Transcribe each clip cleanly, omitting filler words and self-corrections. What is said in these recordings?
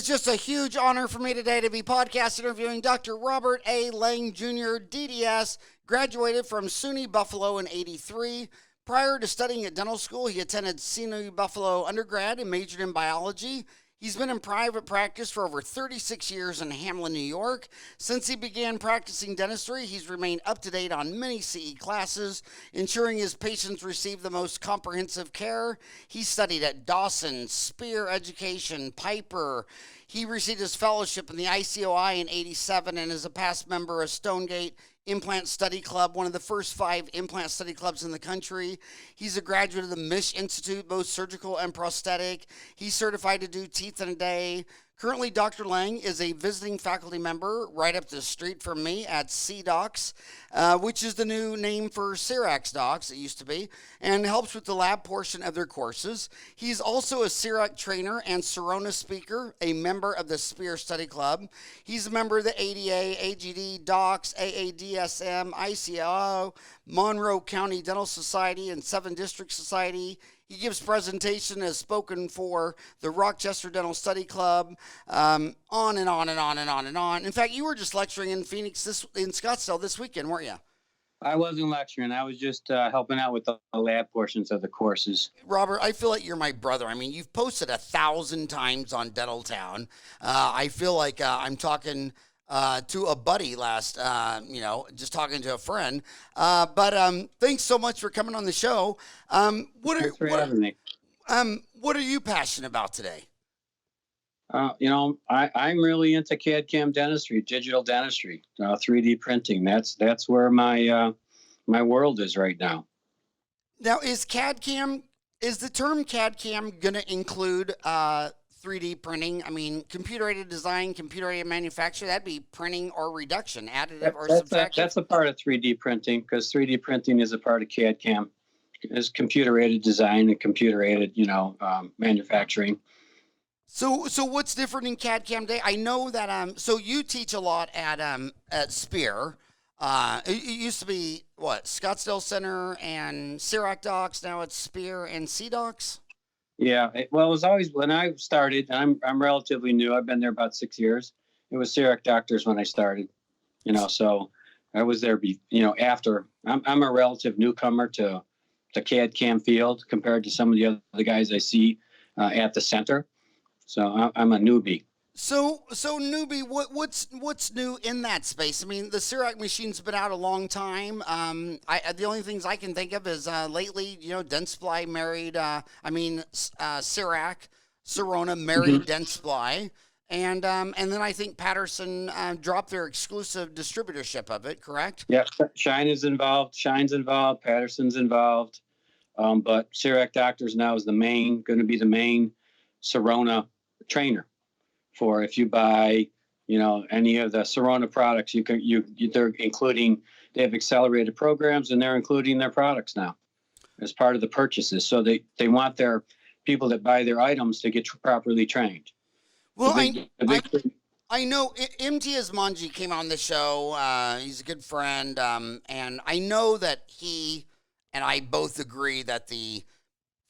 is just a huge honor for me today to be podcast interviewing Dr. Robert A. Lang Jr., DDS, graduated from SUNY Buffalo in '83. Prior to studying at dental school, he attended SUNY Buffalo undergrad and majored in biology. He's been in private practice for over 36 years in Hamlin, New York. Since he began practicing dentistry, he's remained up to date on many CE classes, ensuring his patients receive the most comprehensive care. He studied at Dawson, Spear Education, Piper. He received his fellowship in the ICOI in '87 and is a past member of Stonegate Implant Study Club, one of the first 5 implant study clubs in the country. He's a graduate of the Misch Institute, both surgical and prosthetic. He's certified to do teeth in a day. Currently, Dr. Lang is a visiting faculty member right up the street from me at CDocs, which is the new name for CEREC Docs, it used to be, and helps with the lab portion of their courses. He's also a CEREC trainer and Sirona speaker, a member of the Spear Study Club. He's a member of the ADA, AGD, Docs, AADSM, ICO, Monroe County Dental Society, and 7 District Society. He gives presentation, has spoken for the Rochester Dental Study Club, on and on and on and on and on. In fact, you were just lecturing in Phoenix, in Scottsdale this weekend, weren't you? I wasn't lecturing. I was just helping out with the lab portions of the courses. Robert, I feel like you're my brother. I mean, you've posted 1,000 times on Dentaltown. I feel like I'm talking to a buddy last, just talking to a friend. But thanks so much for coming on the show. Thanks for having me. What are you passionate about today? I'm really into CAD-CAM dentistry, digital dentistry, 3D printing. That's where my world is right now. Now, is the term CAD-CAM going to include 3D printing? I mean, computer-aided design, computer-aided manufacture, that'd be printing or reduction, additive or subtraction. That's a part of 3D printing, because 3D printing is a part of CAD-CAM. Is computer-aided design and computer-aided, manufacturing. So what's different in CAD-CAM Day? I know that so you teach a lot at Spear. It used to be Scottsdale Center and CEREC Docs. Now it's Spear and CDocs. Yeah, it was always, when I started, and I'm relatively new. I've been there about 6 years. It was CEREC Doctors when I started. So I was there. After I'm a relative newcomer to the CAD-CAM field compared to some of the other guys I see at the center. So I'm a newbie. So newbie, what's new in that space? I mean, the CEREC machine's been out a long time. The only things I can think of is lately, Dentsply married. CEREC, Sirona married Dentsply, and then I think Patterson dropped their exclusive distributorship of it. Correct? Yeah, Shine's involved. Patterson's involved, but CEREC Doctors now is going to be the main Sirona trainer for if you buy, any of the Sirona products. They have accelerated programs, and they're including their products now as part of the purchases. So they want their people that buy their items to get properly trained. Well, I know Imtiaz Manji came on the show. He's a good friend, and I know that he and I both agree that the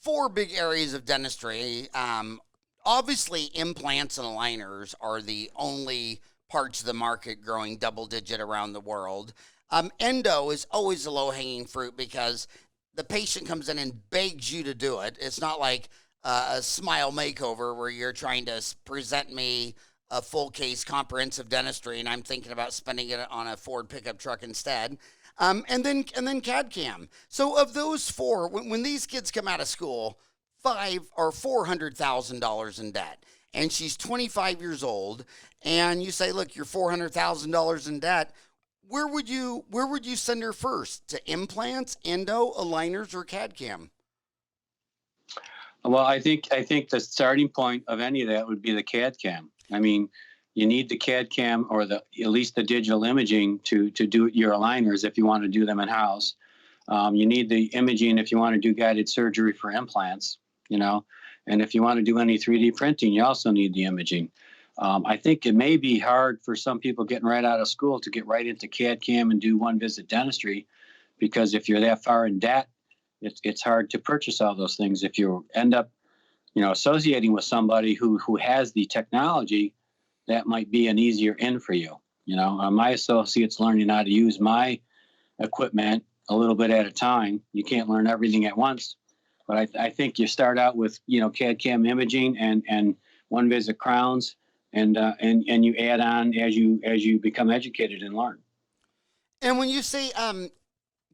4 big areas of dentistry, obviously implants and aligners are the only parts of the market growing double-digit around the world. Endo is always a low-hanging fruit because the patient comes in and begs you to do it. It's not like a smile makeover where you're trying to present me a full-case comprehensive dentistry and I'm thinking about spending it on a Ford pickup truck instead. And then CAD-CAM. So of those 4, when these kids come out of school, 5 or $400,000 in debt, and she's 25 years old, and you say, look, you're $400,000 in debt. Where would you send her first? To implants, endo, aligners, or CAD-CAM? Well, I think the starting point of any of that would be the CAD-CAM. I mean, you need the CAD-CAM or at least the digital imaging to do your aligners if you want to do them in house. You need the imaging if you want to do guided surgery for implants. And if you want to do any 3D printing, you also need the imaging. I think it may be hard for some people getting right out of school to get right into CAD-CAM and do one visit dentistry, because if you're that far in debt, it's hard to purchase all those things. If you end up associating with somebody who has the technology, that might be an easier in for you. My associates learning how to use my equipment a little bit at a time. You can't learn everything at once, but I think you start out with CAD-CAM imaging and one visit crowns, and you add on as you become educated and learn. And when you say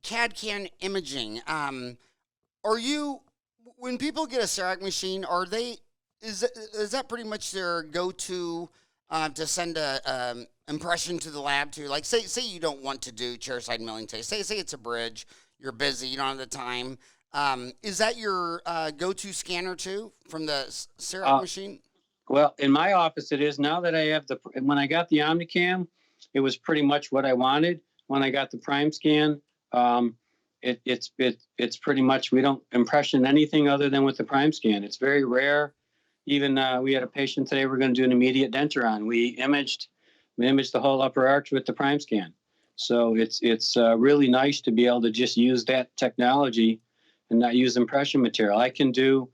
CAD-CAM imaging, are you, when people get a CEREC machine, is that pretty much their go-to to send a impression to the lab to? Like, say you don't want to do chairside milling today. Say it's a bridge, you're busy, you don't have the time. Is that your go-to scanner too from the CEREC machine? Well, in my office it is. Now that I have when I got the OmniCam, it was pretty much what I wanted. When I got the Prime Scan, it's pretty much, we don't impression anything other than with the Prime Scan. It's very rare. Even we had a patient today, we're going to do an immediate denture on. We imaged the whole upper arch with the Prime Scan. So it's really nice to be able to just use that technology and not use impression material. I can do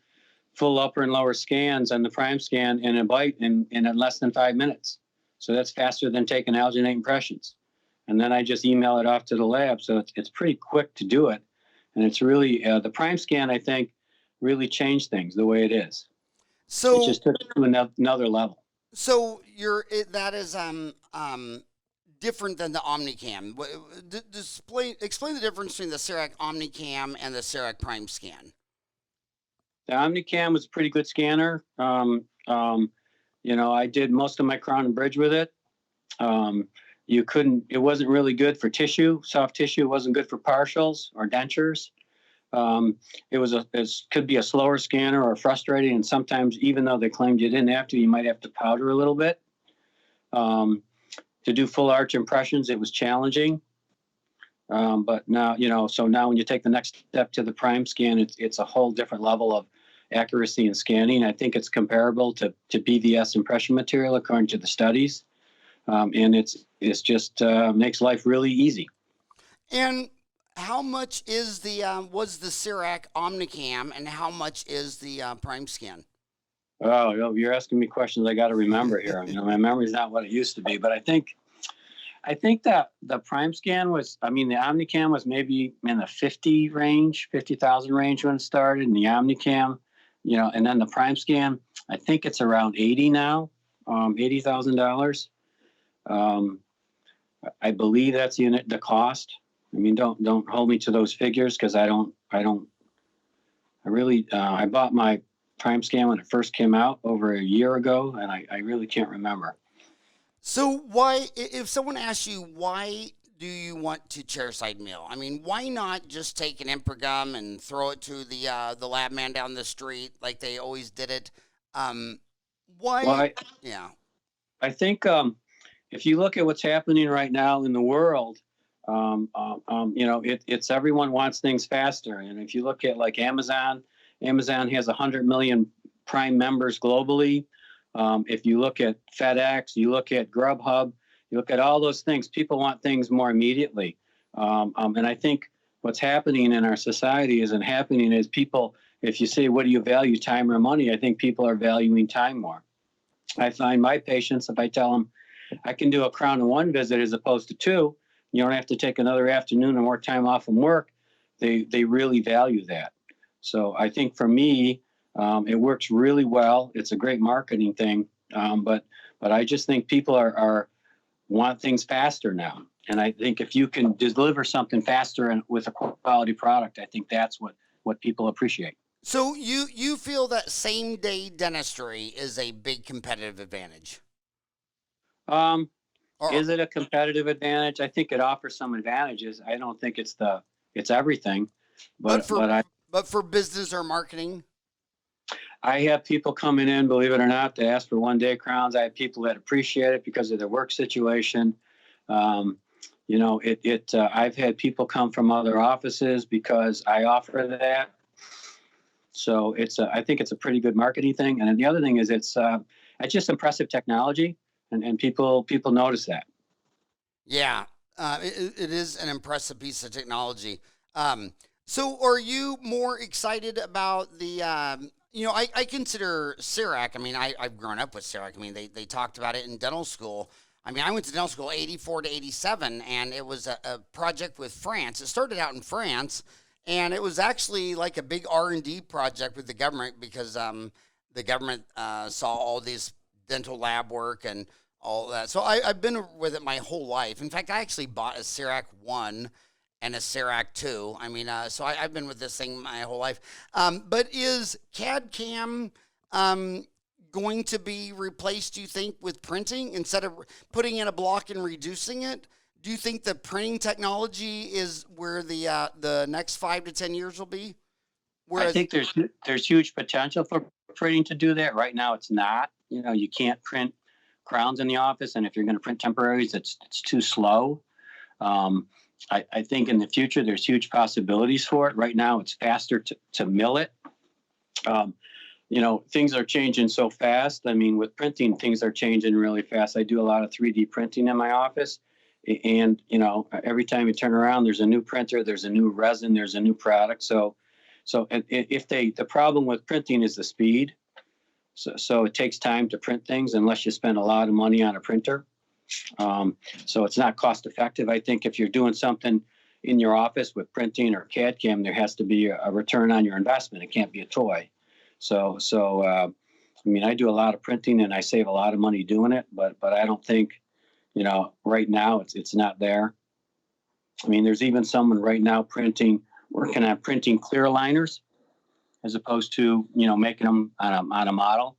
full upper and lower scans on the Prime Scan in a bite in less than 5 minutes. So that's faster than taking alginate impressions. And then I just email it off to the lab. So it's pretty quick to do it. And it's really, the Prime Scan, I think, really changed things the way it is. So it just took it to another level. So that is different than the OmniCam. Explain the difference between the CEREC OmniCam and the CEREC Prime Scan. The OmniCam was a pretty good scanner. I did most of my crown and bridge with it. It wasn't really good for tissue, soft tissue. It wasn't good for partials or dentures. It could be a slower scanner or frustrating. And sometimes, even though they claimed you didn't have to, you might have to powder a little bit. To do full arch impressions, it was challenging. But now, so now when you take the next step to the Prime Scan, it's a whole different level of accuracy and scanning. I think it's comparable to BVS impression material according to the studies. And it's just makes life really easy. And how much is was the CEREC OmniCam, and how much is the Prime Scan? Oh, you're asking me questions I got to remember here. My memory's not what it used to be, but I think that the Prime Scan the OmniCam was maybe in the 50,000 range when it started, and the OmniCam, and then the Prime Scan, I think it's around 80 now, $80,000. I believe that's the cost. Don't hold me to those figures, because I bought my Prime Scan when it first came out over a year ago, and I really can't remember. So if someone asks you, why do you want to chairside mill? Why not just take an Improgum and throw it to the lab man down the street like they always did it? Why? Yeah. I think if you look at what's happening right now in the world, it's everyone wants things faster. And if you look at like Amazon has 100 million Prime members globally. If you look at FedEx, you look at Grubhub, you look at all those things, people want things more immediately. And I think what's happening in our society is people, if you say, what do you value, time or money? I think people are valuing time more. I find my patients, if I tell them I can do a crown in one visit as opposed to two, you don't have to take another afternoon or more time off from work, they really value that. So I think for me, it works really well. It's a great marketing thing, but I just think people want things faster now. And I think if you can deliver something faster and with a quality product, I think that's what people appreciate. So you feel that same day dentistry is a big competitive advantage? Is it a competitive advantage? I think it offers some advantages. I don't think it's everything, but for business or marketing. I have people coming in, believe it or not, to ask for one-day crowns. I have people that appreciate it because of their work situation. I've had people come from other offices because I offer that. So I think it's a pretty good marketing thing. And then the other thing is it's just impressive technology, and people notice that. Yeah, it is an impressive piece of technology. So are you more excited about the I consider CEREC. I mean, I've grown up with CEREC. I mean, they talked about it in dental school. I mean, I went to dental school 84 to 87, and it was a project with France. It started out in France, and it was actually like a big R&D project with the government because the government saw all this dental lab work and all that. So I've been with it my whole life. In fact, I actually bought a CEREC 1 and a CEREC 2. I mean, so I've been with this thing my whole life. But is CAD-CAM going to be replaced, do you think, with printing instead of putting in a block and reducing it? Do you think the printing technology is where the next 5 to 10 years will be? I think there's huge potential for printing to do that. Right now, it's not. You can't print crowns in the office, and if you're going to print temporaries, it's too slow. I think in the future there's huge possibilities for it. Right now, it's faster to mill it. Things are changing so fast. I mean, with printing, things are changing really fast. I do a lot of 3D printing in my office. And, every time you turn around, there's a new printer, there's a new resin, there's a new product. So the problem with printing is the speed. So it takes time to print things unless you spend a lot of money on a printer. So it's not cost effective. I think if you're doing something in your office with printing or CAD-CAM, there has to be a return on your investment. It can't be a toy. So I mean, I do a lot of printing and I save a lot of money doing it, but I don't think, right now it's not there. I mean, there's even someone right now working on printing clear liners as opposed to, making them on a model.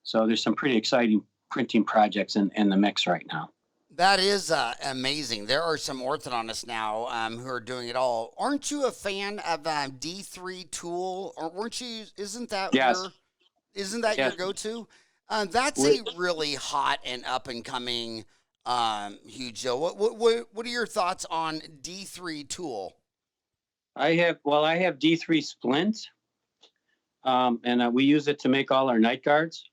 So there's some pretty exciting printing projects in the mix right now. That is amazing. There are some orthodontists now who are doing it all. Aren't you a fan of D3 Tool? Or weren't you? Isn't that Yes. your Yes. go-to? That's a really hot and up and coming huge deal. What are your thoughts on D3 Tool? I have D3 Splint, and we use it to make all our night guards.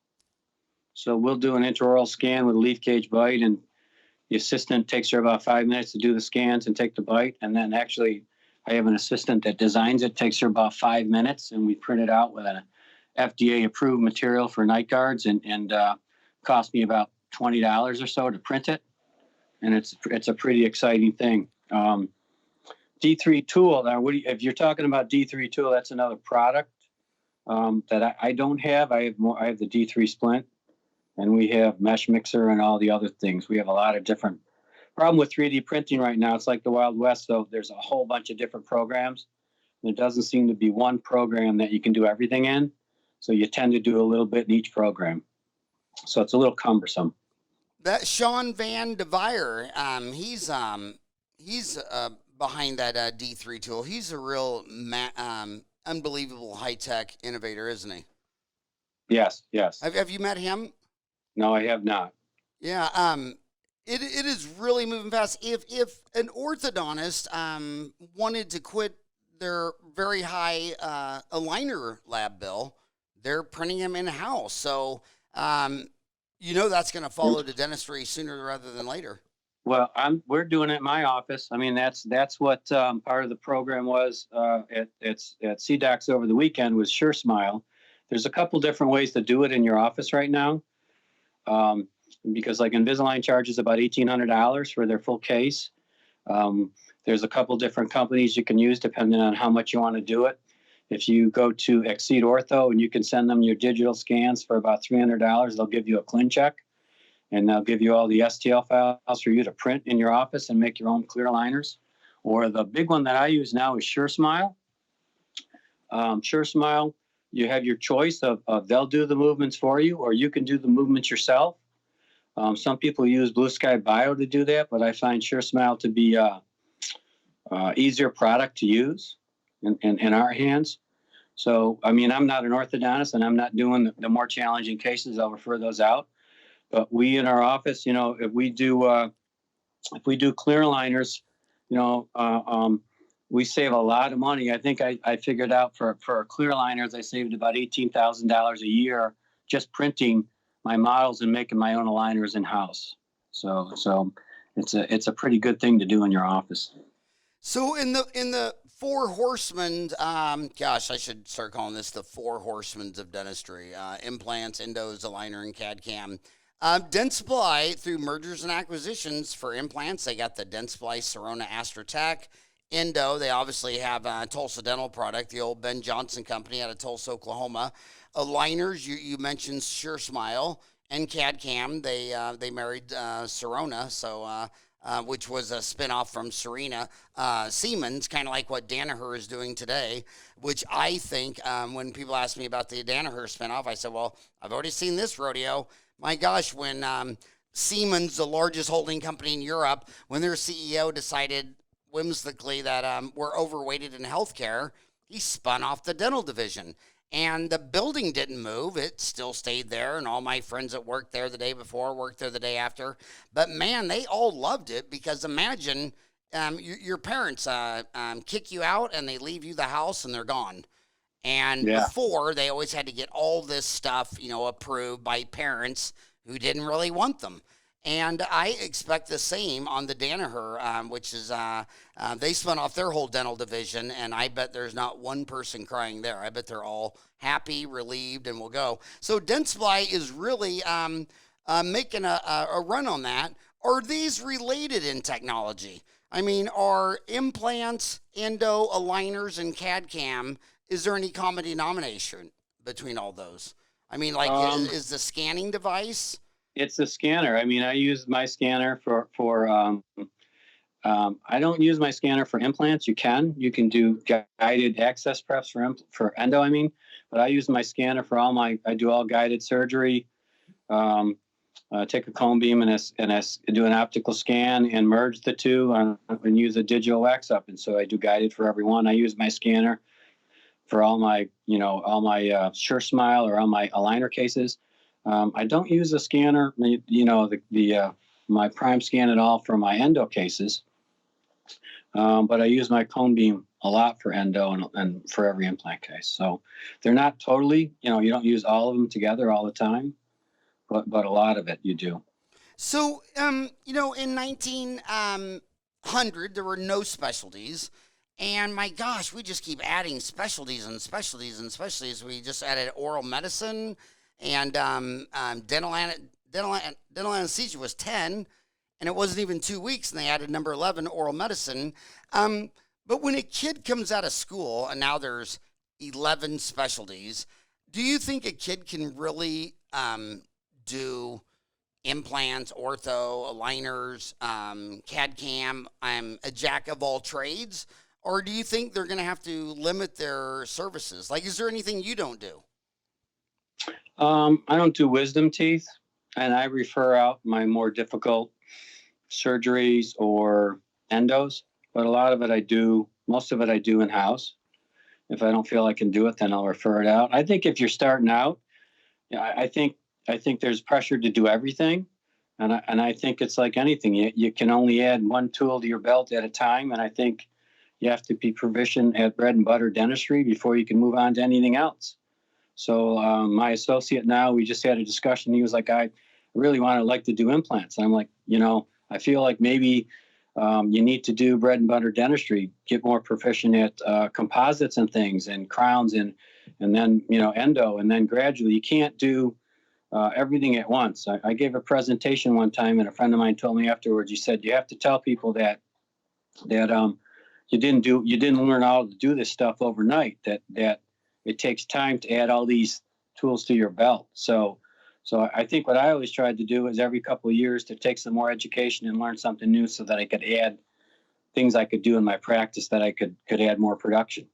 So we'll do an intraoral scan with a leaf cage bite, and the assistant takes her about 5 minutes to do the scans and take the bite. And then actually, I have an assistant that designs it, takes her about 5 minutes, and we print it out with an FDA-approved material for night guards, and cost me about $20 or so to print it. And it's a pretty exciting thing. D3 Tool. Now, if you're talking about D3 Tool, that's another product that I don't have. I have the D3 Splint, and we have Mesh Mixer and all the other things. We have a lot of different. Problem with 3D printing right now, it's like the Wild West. So there's a whole bunch of different programs. There doesn't seem to be one program that you can do everything in. So you tend to do a little bit in each program. So it's a little cumbersome. That Sean Van Devire, he's behind that D3 Tool. He's a real unbelievable high-tech innovator, isn't he? Yes. Have you met him? No, I have not. Yeah. It is really moving fast. If an orthodontist wanted to quit their very high aligner lab bill, they're printing them in house. So that's going to follow to dentistry sooner rather than later. Well, we're doing it in my office. I mean, that's what part of the program was at CDOCS over the weekend was SureSmile. There's a couple different ways to do it in your office right now, because like Invisalign charges about $1,800 for their full case. There's a couple different companies you can use depending on how much you want to do it. If you go to Exceed Ortho and you can send them your digital scans for about $300, they'll give you a ClinCheck. And they'll give you all the STL files for you to print in your office and make your own clear aligners. Or the big one that I use now is SureSmile. SureSmile, you have your choice of they'll do the movements for you, or you can do the movements yourself. Some people use Blue Sky Bio to do that, but I find SureSmile to be a easier product to use in our hands. So, I mean, I'm not an orthodontist and I'm not doing the more challenging cases. I'll refer those out. But we in our office, if we do clear aligners, we save a lot of money. I think I figured out for clear aligners, I saved about $18,000 a year just printing my models and making my own aligners in house. So it's a pretty good thing to do in your office. So in the four horsemen. Gosh, I should start calling this the four horsemen of dentistry: implants, endos, aligner, and CAD-CAM. Dentsply, through mergers and acquisitions for implants, they got the Dentsply Sirona Astrotech. Endo, they obviously have Tulsa Dental Product, the old Ben Johnson company out of Tulsa, Oklahoma. Aligners, you mentioned SureSmile, and CAD-CAM. They married Sirona, which was a spinoff from Serena Siemens, kind of like what Danaher is doing today. Which I think, when people ask me about the Danaher spinoff, I said, "Well, I've already seen this rodeo." My gosh, when Siemens, the largest holding company in Europe, when their CEO decided whimsically that we're overweighted in healthcare, he spun off the dental division. And the building didn't move. It still stayed there. And all my friends that worked there the day before worked there the day after. But man, they all loved it because imagine your parents kick you out and they leave you the house and they're gone. And Yeah. before, they always had to get all this stuff, approved by parents who didn't really want them. And I expect the same on the Danaher, which is they spun off their whole dental division, and I bet there's not one person crying there. I bet they're all happy, relieved, and will go. So Dentsply is really making a run on that. Are these related in technology? I mean, are implants, endo, aligners, and CAD-CAM, is there any common denomination between all those? I mean, like, is the scanning device? It's a scanner. I mean, I use my scanner for I don't use my scanner for implants. You can do guided access preps for endo. I mean, but I use my scanner for I do all guided surgery. Take a cone beam and do an optical scan and merge the two and use a digital wax up. And so I do guided for everyone. I use my scanner for all my SureSmile or all my aligner cases. I don't use a scanner, my prime scan at all for my endo cases, but I use my cone beam a lot for endo and for every implant case. So they're not totally, you don't use all of them together all the time, but a lot of it you do. So, in 1900, there were no specialties. And my gosh, we just keep adding specialties and specialties and specialties. We just added oral medicine and dental anesthesia was 10, and it wasn't even 2 weeks, and they added number 11, oral medicine. But when a kid comes out of school, and now there's 11 specialties, do you think a kid can really do implants, ortho, aligners, CAD-CAM, a jack of all trades? Or do you think they're going to have to limit their services? Like, is there anything you don't do? I don't do wisdom teeth, and I refer out my more difficult surgeries or endos, but a lot of it most of it I do in-house. If I don't feel I can do it, then I'll refer it out. I think if you're starting out, I think there's pressure to do everything. And I think it's like anything. You can only add one tool to your belt at a time, and I think you have to be proficient at bread and butter dentistry before you can move on to anything else. So my associate now, we just had a discussion. He was like, I really like to do implants. And I'm like, I feel like maybe you need to do bread and butter dentistry, get more proficient at composites and things and crowns and then, endo. And then gradually you can't do everything at once. I gave a presentation one time and a friend of mine told me afterwards, he said, you have to tell people that you didn't learn how to do this stuff overnight, that it takes time to add all these tools to your belt. So I think what I always tried to do is every couple of years to take some more education and learn something new so that I could add things I could do in my practice that I could add more production.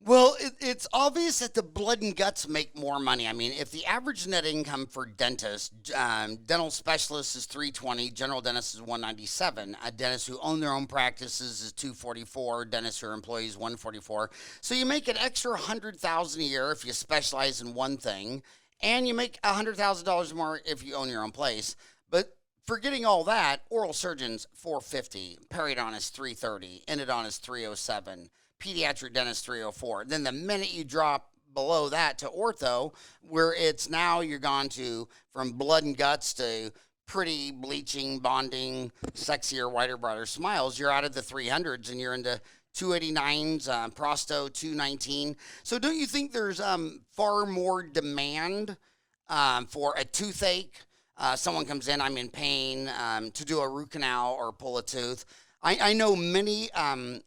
Well, it's obvious that the blood and guts make more money. I mean, if the average net income for dentists, dental specialists is $320, general dentists is $197, dentists who own their own practices is $244, dentists who are employees $144. So you make an extra $100,000 a year if you specialize in one thing, and you make $100,000 more if you own your own place. But forgetting all that, oral surgeons $450, periodontist $330, endodontist $307. Pediatric dentist 304. Then the minute you drop below that to ortho, where it's now you're gone to from blood and guts to pretty bleaching, bonding, sexier, whiter, brighter smiles, you're out of the 300s and you're into 289s, Prosto 219. So don't you think there's far more demand for a toothache? Someone comes in, I'm in pain, to do a root canal or pull a tooth. I know many of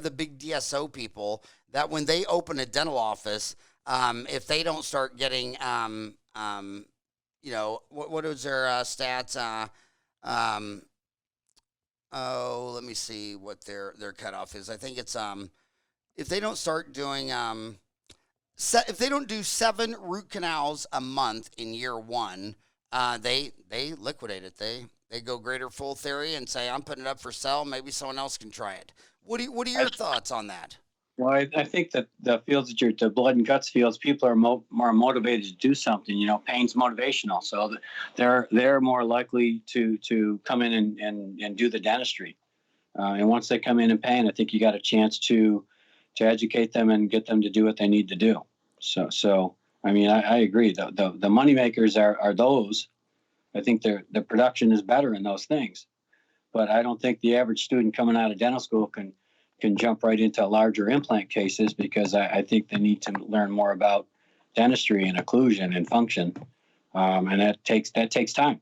the big DSO people that when they open a dental office, if they don't start getting, what is their stats? Let me see what their cutoff is. I think it's if they don't start doing if they don't do 7 root canals a month in year 1, they liquidate it. They go greater full theory and say, I'm putting it up for sale. Maybe someone else can try it. What are your thoughts on that? Well, I think that the fields that the blood and guts fields, people are more motivated to do something. Pain's motivational, so they're more likely to come in and do the dentistry. And once they come in and pain, I think you got a chance to educate them and get them to do what they need to do. So I mean, I agree. The money makers are those. I think the production is better in those things, but I don't think the average student coming out of dental school can jump right into larger implant cases, because I think they need to learn more about dentistry and occlusion and function, and that takes time.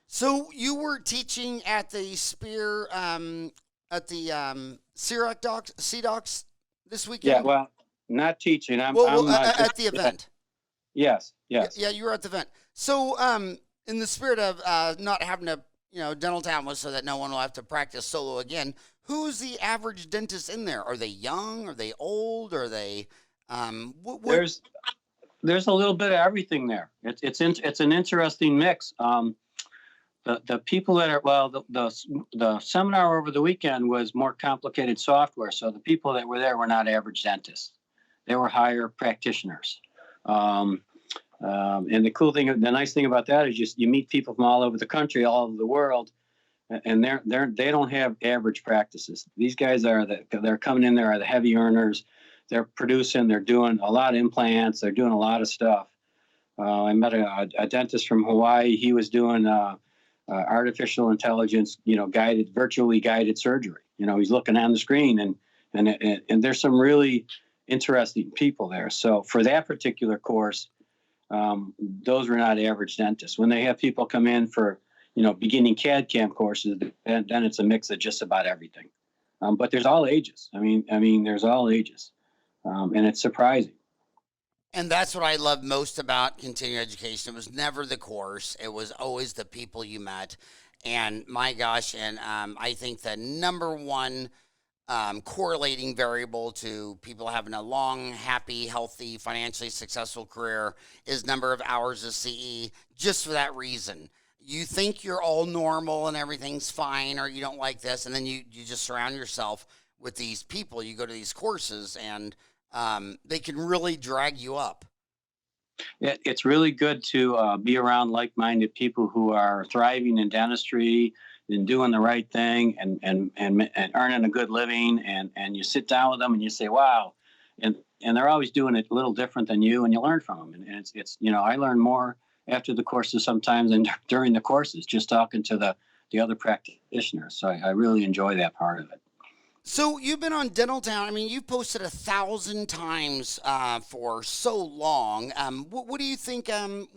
So you were teaching at the Spear at the CDocs this weekend? Yeah, well, not teaching. I'm at the event. Yes. Yeah, you were at the event. So in the spirit of not having to, Dentaltown was so that no one will have to practice solo again. Who's the average dentist in there? Are they young? Are they old? Are they? There's a little bit of everything there. It's an interesting mix. The people that are the seminar over the weekend was more complicated software. So the people that were there were not average dentists. They were higher practitioners. And the nice thing about that is you meet people from all over the country, all over the world, and they don't have average practices. These guys they're coming in there are the heavy earners. They're producing. They're doing a lot of implants. They're doing a lot of stuff. I met a dentist from Hawaii. He was doing artificial intelligence, virtually guided surgery. He's looking on the screen, and there's some really interesting people there. So for that particular course, those were not average dentists. When they have people come in for, beginning CAD-CAM courses, then it's a mix of just about everything. But there's all ages. I mean, there's all ages, and it's surprising. And that's what I love most about continuing education. It was never the course. It was always the people you met. And my gosh, I think the number one correlating variable to people having a long, happy, healthy, financially successful career is number of hours of CE, just for that reason. You think you're all normal and everything's fine, or you don't like this, and then you just surround yourself with these people. You go to these courses, and they can really drag you up. It's really good to be around like-minded people who are thriving in dentistry and doing the right thing and earning a good living. And you sit down with them and you say, wow. And they're always doing it a little different than you, and you learn from them. And it's I learn more after the courses sometimes than during the courses, just talking to the other practitioners. So I really enjoy that part of it. So you've been on Dentaltown. I mean, you've posted 1,000 times for so long. What do you think?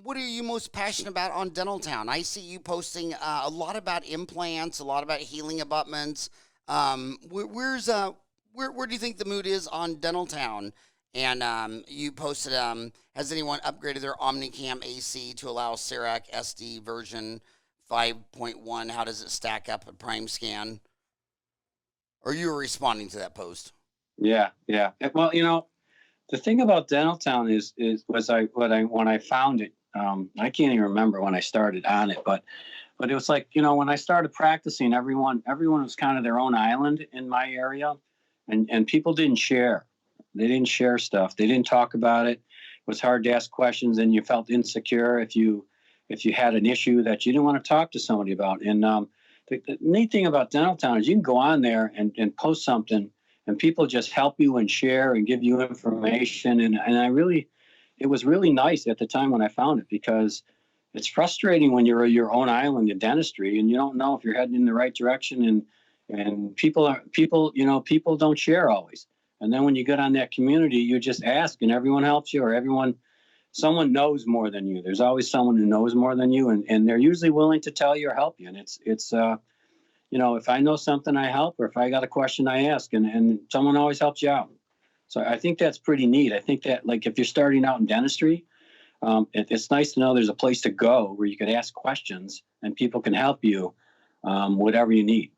What are you most passionate about on Dentaltown? I see you posting a lot about implants, a lot about healing abutments. Where do you think the mood is on Dentaltown? And you posted, has anyone upgraded their OmniCam AC to allow CEREC SD version 5.1? How does it stack up at Prime Scan? Or you were responding to that post? Yeah. Well, the thing about Dentaltown is when I found it, I can't even remember when I started on it, but it was like, when I started practicing, everyone was kind of their own island in my area, and people didn't share. They didn't share stuff. They didn't talk about it. It was hard to ask questions, and you felt insecure if you had an issue that you didn't want to talk to somebody about. And the neat thing about Dentaltown is you can go on there and post something, and people just help you and share and give you information. And it was really nice at the time when I found it, because it's frustrating when you're your own island in dentistry and you don't know if you're heading in the right direction. And people don't share always. And then when you get on that community, you just ask and everyone helps you, or someone knows more than you. There's always someone who knows more than you, and they're usually willing to tell you or help you. And if I know something, I help, or if I got a question, I ask, and someone always helps you out. So I think that's pretty neat. I think that, like, if you're starting out in dentistry, it's nice to know there's a place to go where you can ask questions and people can help you, whatever you need.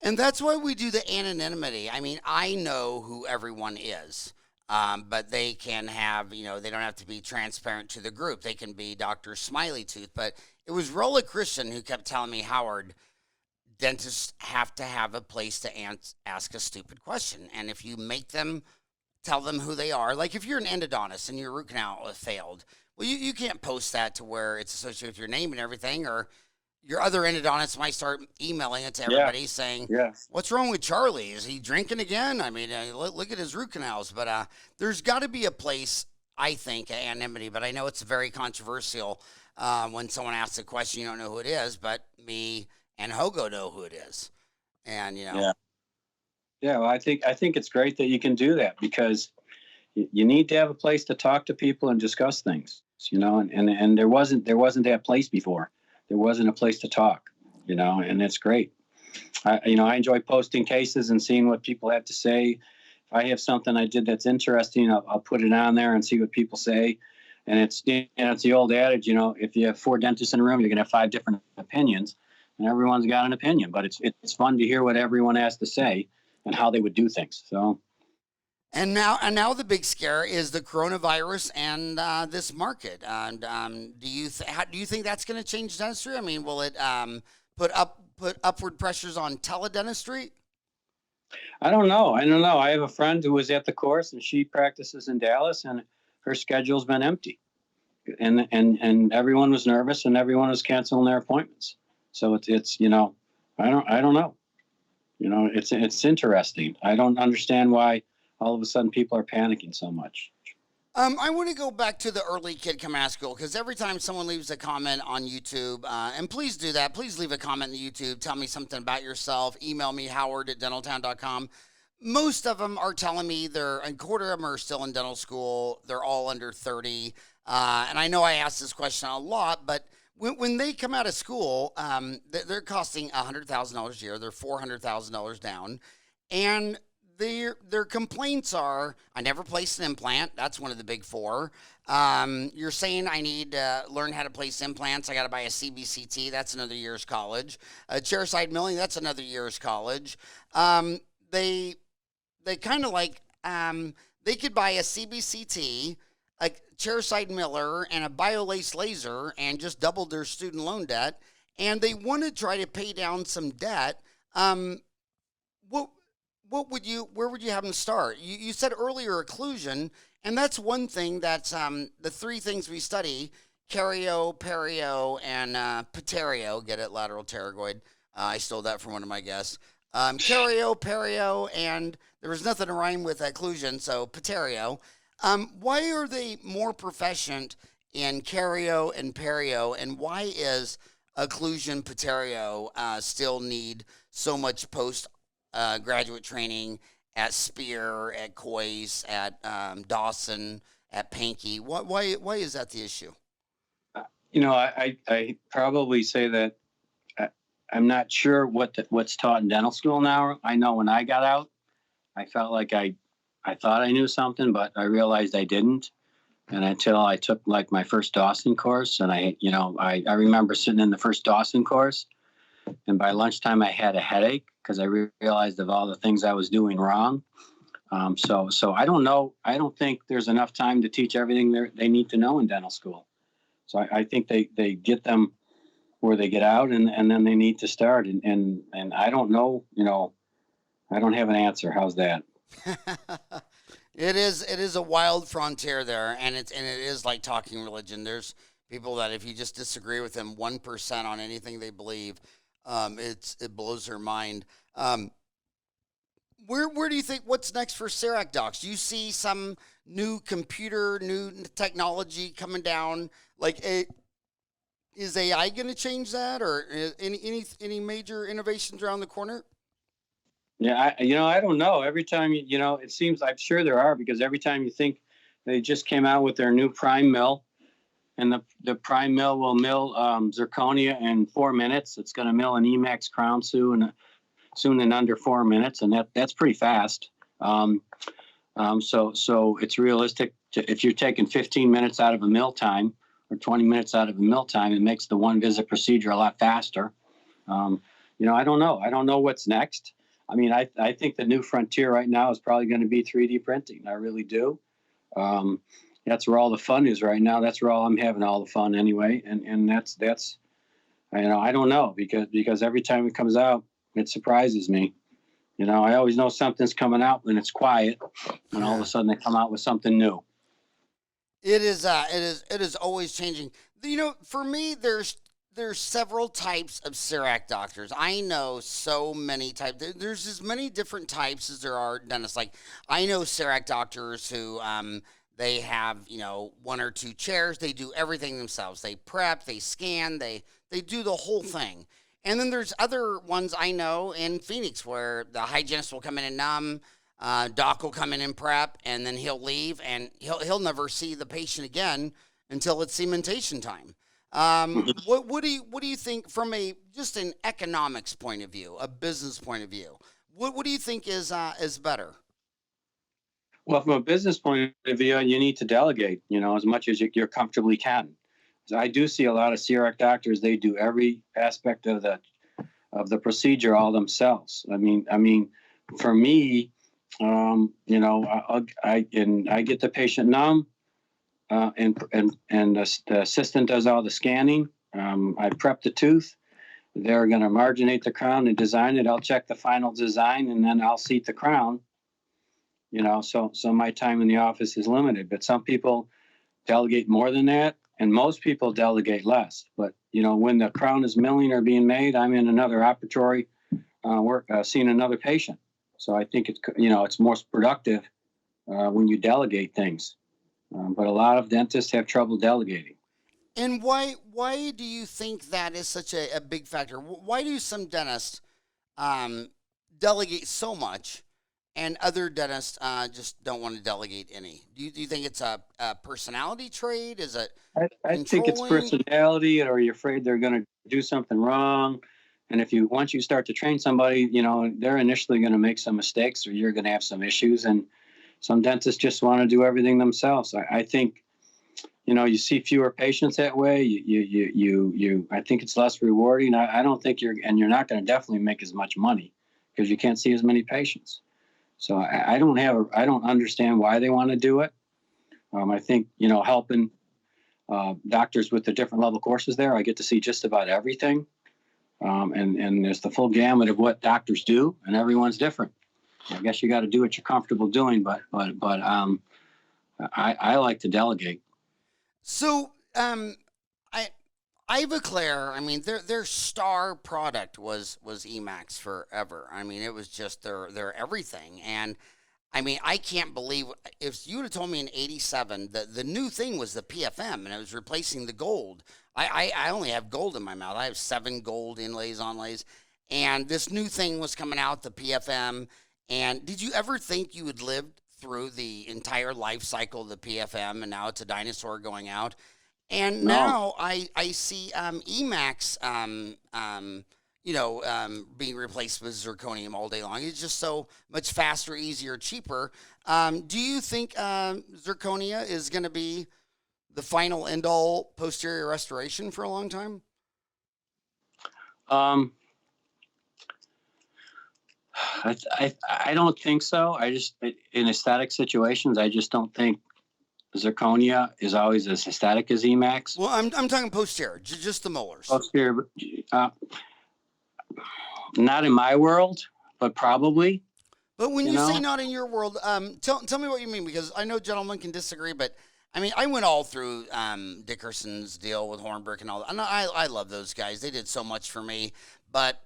And that's why we do the anonymity. I mean, I know who everyone is, but they can have, they don't have to be transparent to the group. They can be Dr. Smiley Tooth. But it was Rolla Christian who kept telling me, Howard, dentists have to have a place to ask a stupid question. And if you make them tell them who they are, like if you're an endodontist and your root canal failed, well, you can't post that to where it's associated with your name and everything, or your other endodontists might start emailing it to everybody saying, what's wrong with Charlie? Is he drinking again? I mean, look at his root canals. But there's got to be a place, I think, at anonymity, but I know it's very controversial when someone asks a question, you don't know who it is, but me and Hogo know who it is. And, Yeah, well, I think it's great that you can do that, because you need to have a place to talk to people and discuss things, and there wasn't that place before. There wasn't a place to talk, and it's great. I enjoy posting cases and seeing what people have to say. If I have something I did that's interesting, I'll put it on there and see what people say. And it's the old adage, if you have 4 dentists in a room, you're going to have 5 different opinions, and everyone's got an opinion. But it's fun to hear what everyone has to say and how they would do things. So. And now the big scare is the coronavirus and this market. And do you think that's going to change dentistry? I mean, will it put upward pressures on teledentistry? I don't know. I have a friend who was at the course, and she practices in Dallas, and her schedule's been empty, and everyone was nervous, and everyone was canceling their appointments. So it's I don't know. It's interesting. I don't understand why all of a sudden people are panicking so much. I want to go back to the early kid coming out of school, because every time someone leaves a comment on YouTube, and please do that, please leave a comment in the YouTube, tell me something about yourself, email me, howard@dentaltown.com. Most of them are telling me a quarter of them are still in dental school, they're all under 30, and I know I ask this question a lot, but when they come out of school, they're costing $100,000 a year, they're $400,000 down, and their complaints are, I never placed an implant. That's one of the big 4. You're saying I need to learn how to place implants. I got to buy a CBCT. That's another year's college. Chairside milling. That's another year's college. They kind of like, they could buy a CBCT, a chairside miller, and a BioLace laser and just double their student loan debt. And they want to try to pay down some debt. Where would you have them start? You said earlier occlusion, and that's one thing that's the 3 things we study: cario, perio, and pterio. Get it? Lateral pterygoid. I stole that from one of my guests. Cario, perio, and there was nothing to rhyme with occlusion, so pterio. Why are they more proficient in cario and perio, and why is occlusion, pterio still need so much graduate training at Spear, at Coyce, at Dawson, at Pankey? Why is that the issue? I probably say that I'm not sure what's taught in dental school now. I know when I got out, I felt like I thought I knew something, but I realized I didn't. And until I took like my first Dawson course, and I remember sitting in the first Dawson course, and by lunchtime I had a headache because I realized of all the things I was doing wrong. So I don't know. I don't think there's enough time to teach everything they need to know in dental school. So I think they get them where they get out, and then they need to start. And I don't know. I don't have an answer. How's that? It is a wild frontier there, and it is like talking religion. There's people that if you just disagree with them 1% on anything they believe, it blows their mind. Where do you think, what's next for CEREC docs? Do you see some new technology coming down? Is AI going to change that, or any major innovations around the corner? Yeah, I don't know. Every time it seems, I'm sure there are, because every time you think they just came out with their new prime mill, and the prime mill will mill zirconia in 4 minutes. It's going to mill an Emax crown soon in under 4 minutes, and that's pretty fast. So it's realistic if you're taking 15 minutes out of a mill time or 20 minutes out of a mill time, it makes the one visit procedure a lot faster. I don't know. I don't know what's next. I mean, I think the new frontier right now is probably going to be 3D printing. I really do. That's where all the fun is right now. That's where I'm having all the fun anyway. And that's I don't know, because every time it comes out, it surprises me. I always know something's coming out when it's quiet, and all of a sudden they come out with something new. It is always changing. For me, there's several types of CEREC doctors. I know so many types. There's as many different types as there are dentists. Like, I know CEREC doctors who they have one or two chairs. They do everything themselves. They prep, they scan, they do the whole thing. And then there's other ones I know in Phoenix where the hygienist will come in and numb, doc will come in and prep, and then he'll leave, and he'll never see the patient again until it's cementation time. What do you think from just an economics point of view, a business point of view? What do you think is better? Well, from a business point of view, you need to delegate, as much as you comfortably can. So I do see a lot of CREC doctors. They do every aspect of the procedure all themselves. I mean, for me, I get the patient numb, and the assistant does all the scanning. I prep the tooth. They're going to marginate the crown and design it. I'll check the final design, and then I'll seat the crown. So my time in the office is limited. But some people delegate more than that, and most people delegate less. But when the crown is milling or being made, I'm in another operatory work, seeing another patient. So I think it's more productive when you delegate things. But a lot of dentists have trouble delegating. And why do you think that is such a big factor? Why do some dentists um, delegate so much, and other dentists just don't want to delegate any? Do you think it's a personality trait? Is it I think it's controlling? personality, or you're afraid they're going to do something wrong. And once you start to train somebody, they're initially going to make some mistakes, or you're going to have some issues. And some dentists just want to do everything themselves. I think, you see fewer patients that way. I think it's less rewarding. I don't think you're not going to definitely make as much money because you can't see as many patients. So I don't understand why they want to do it. I think, helping doctors with the different level courses there, I get to see just about everything. And there's the full gamut of what doctors do, and everyone's different. I guess you got to do what you're comfortable doing, but I like to delegate. So, I Iva Claire, I mean, their star product was Emax forever. I mean, it was just their everything. And I mean, I can't believe, if you would have told me in '87 that the new thing was the PFM and it was replacing the gold. I only have gold in my mouth. I have 7 gold inlays, onlays, and this new thing was coming out, the PFM. And did you ever think you would live through the entire life cycle of the PFM, and now it's a dinosaur going out? And No. now I see Emax being replaced with zirconium all day long. It's just so much faster, easier, cheaper. Do you think zirconia is going to be the final end all posterior restoration for a long time? Um, I don't think so. In aesthetic situations, I just don't think zirconia is always as aesthetic as Emax. Well, I'm talking posterior, just the molars. Posterior, not in my world, but probably. But when You you say know, not in your world, tell me what you mean, because I know gentlemen can disagree, but I mean, I went all through Dickerson's deal with Hornbrick and all that. And I love those guys. They did so much for me. But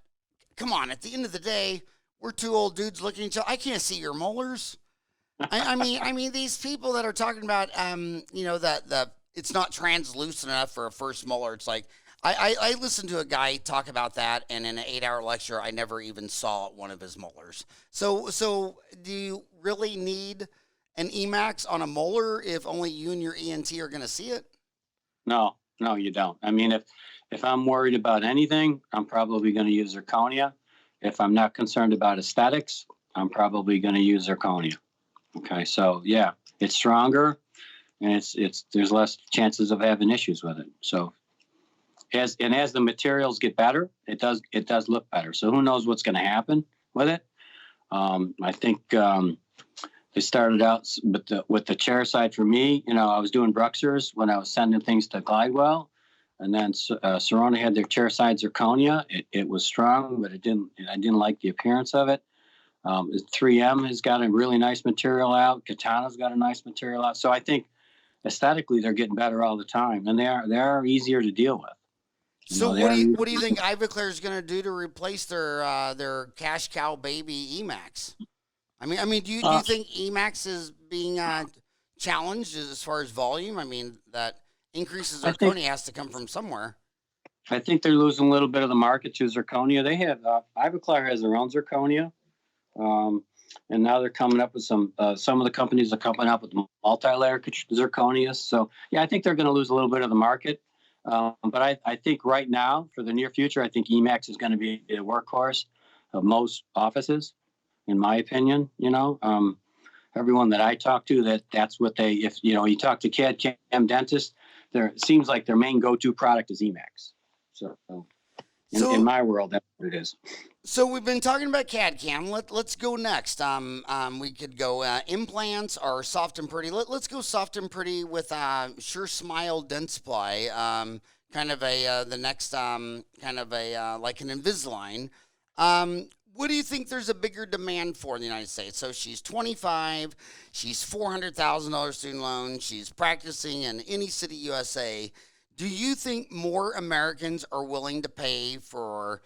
come on, at the end of the day, we're two old dudes looking at each other. I can't see your molars. I mean, these people that are talking about, that it's not translucent enough for a first molar. It's like, I listened to a guy talk about that, and in an 8 hour lecture, I never even saw one of his molars. So do you really need an Emax on a molar if only you and your ENT are going to see it? No, no, you don't. I mean, if I'm worried about anything, I'm probably going to use zirconia. If I'm not concerned about aesthetics, I'm probably going to use zirconia. Okay, so yeah, it's stronger, and it's there's less chances of having issues with it. So as the materials get better, it does look better. So who knows what's going to happen with it? I think they started out with the chair side for me. I was doing Bruxers when I was sending things to Glidewell, and then Sorona had their chair side zirconia. It was strong, but I didn't like the appearance of it. 3M has got a really nice material out. Katana's got a nice material out. So I think aesthetically they're getting better all the time, and they are easier to deal with. So They are. what do you think Ivoclar is going to do to replace their cash cow baby Emax? I mean, do you think Emax is being challenged as far as volume? I mean, that increases I think zirconia has to come from somewhere. I think they're losing a little bit of the market to zirconia. They have Ivoclar has their own zirconia, um, and now they're coming up with some. Some of the companies are coming up with multi-layer zirconias. So yeah, I think they're going to lose a little bit of the market. But I think right now, for the near future, I think Emax is going to be a workhorse of most offices, in my opinion. Everyone that I talk to, that's what they. If you talk to CAD-CAM dentists, it seems like their main go-to product is Emax. So in So my world, that's what it is. So we've been talking about CAD-CAM. Let's go next. We could go implants or soft and pretty. Let's go soft and pretty with SureSmile Dentsply. Kind of the next kind of like an Invisalign. What do you think there's a bigger demand for in the United States? So she's 25. She's $400,000 student loan. She's practicing in any city USA. Do you think more Americans are willing to pay for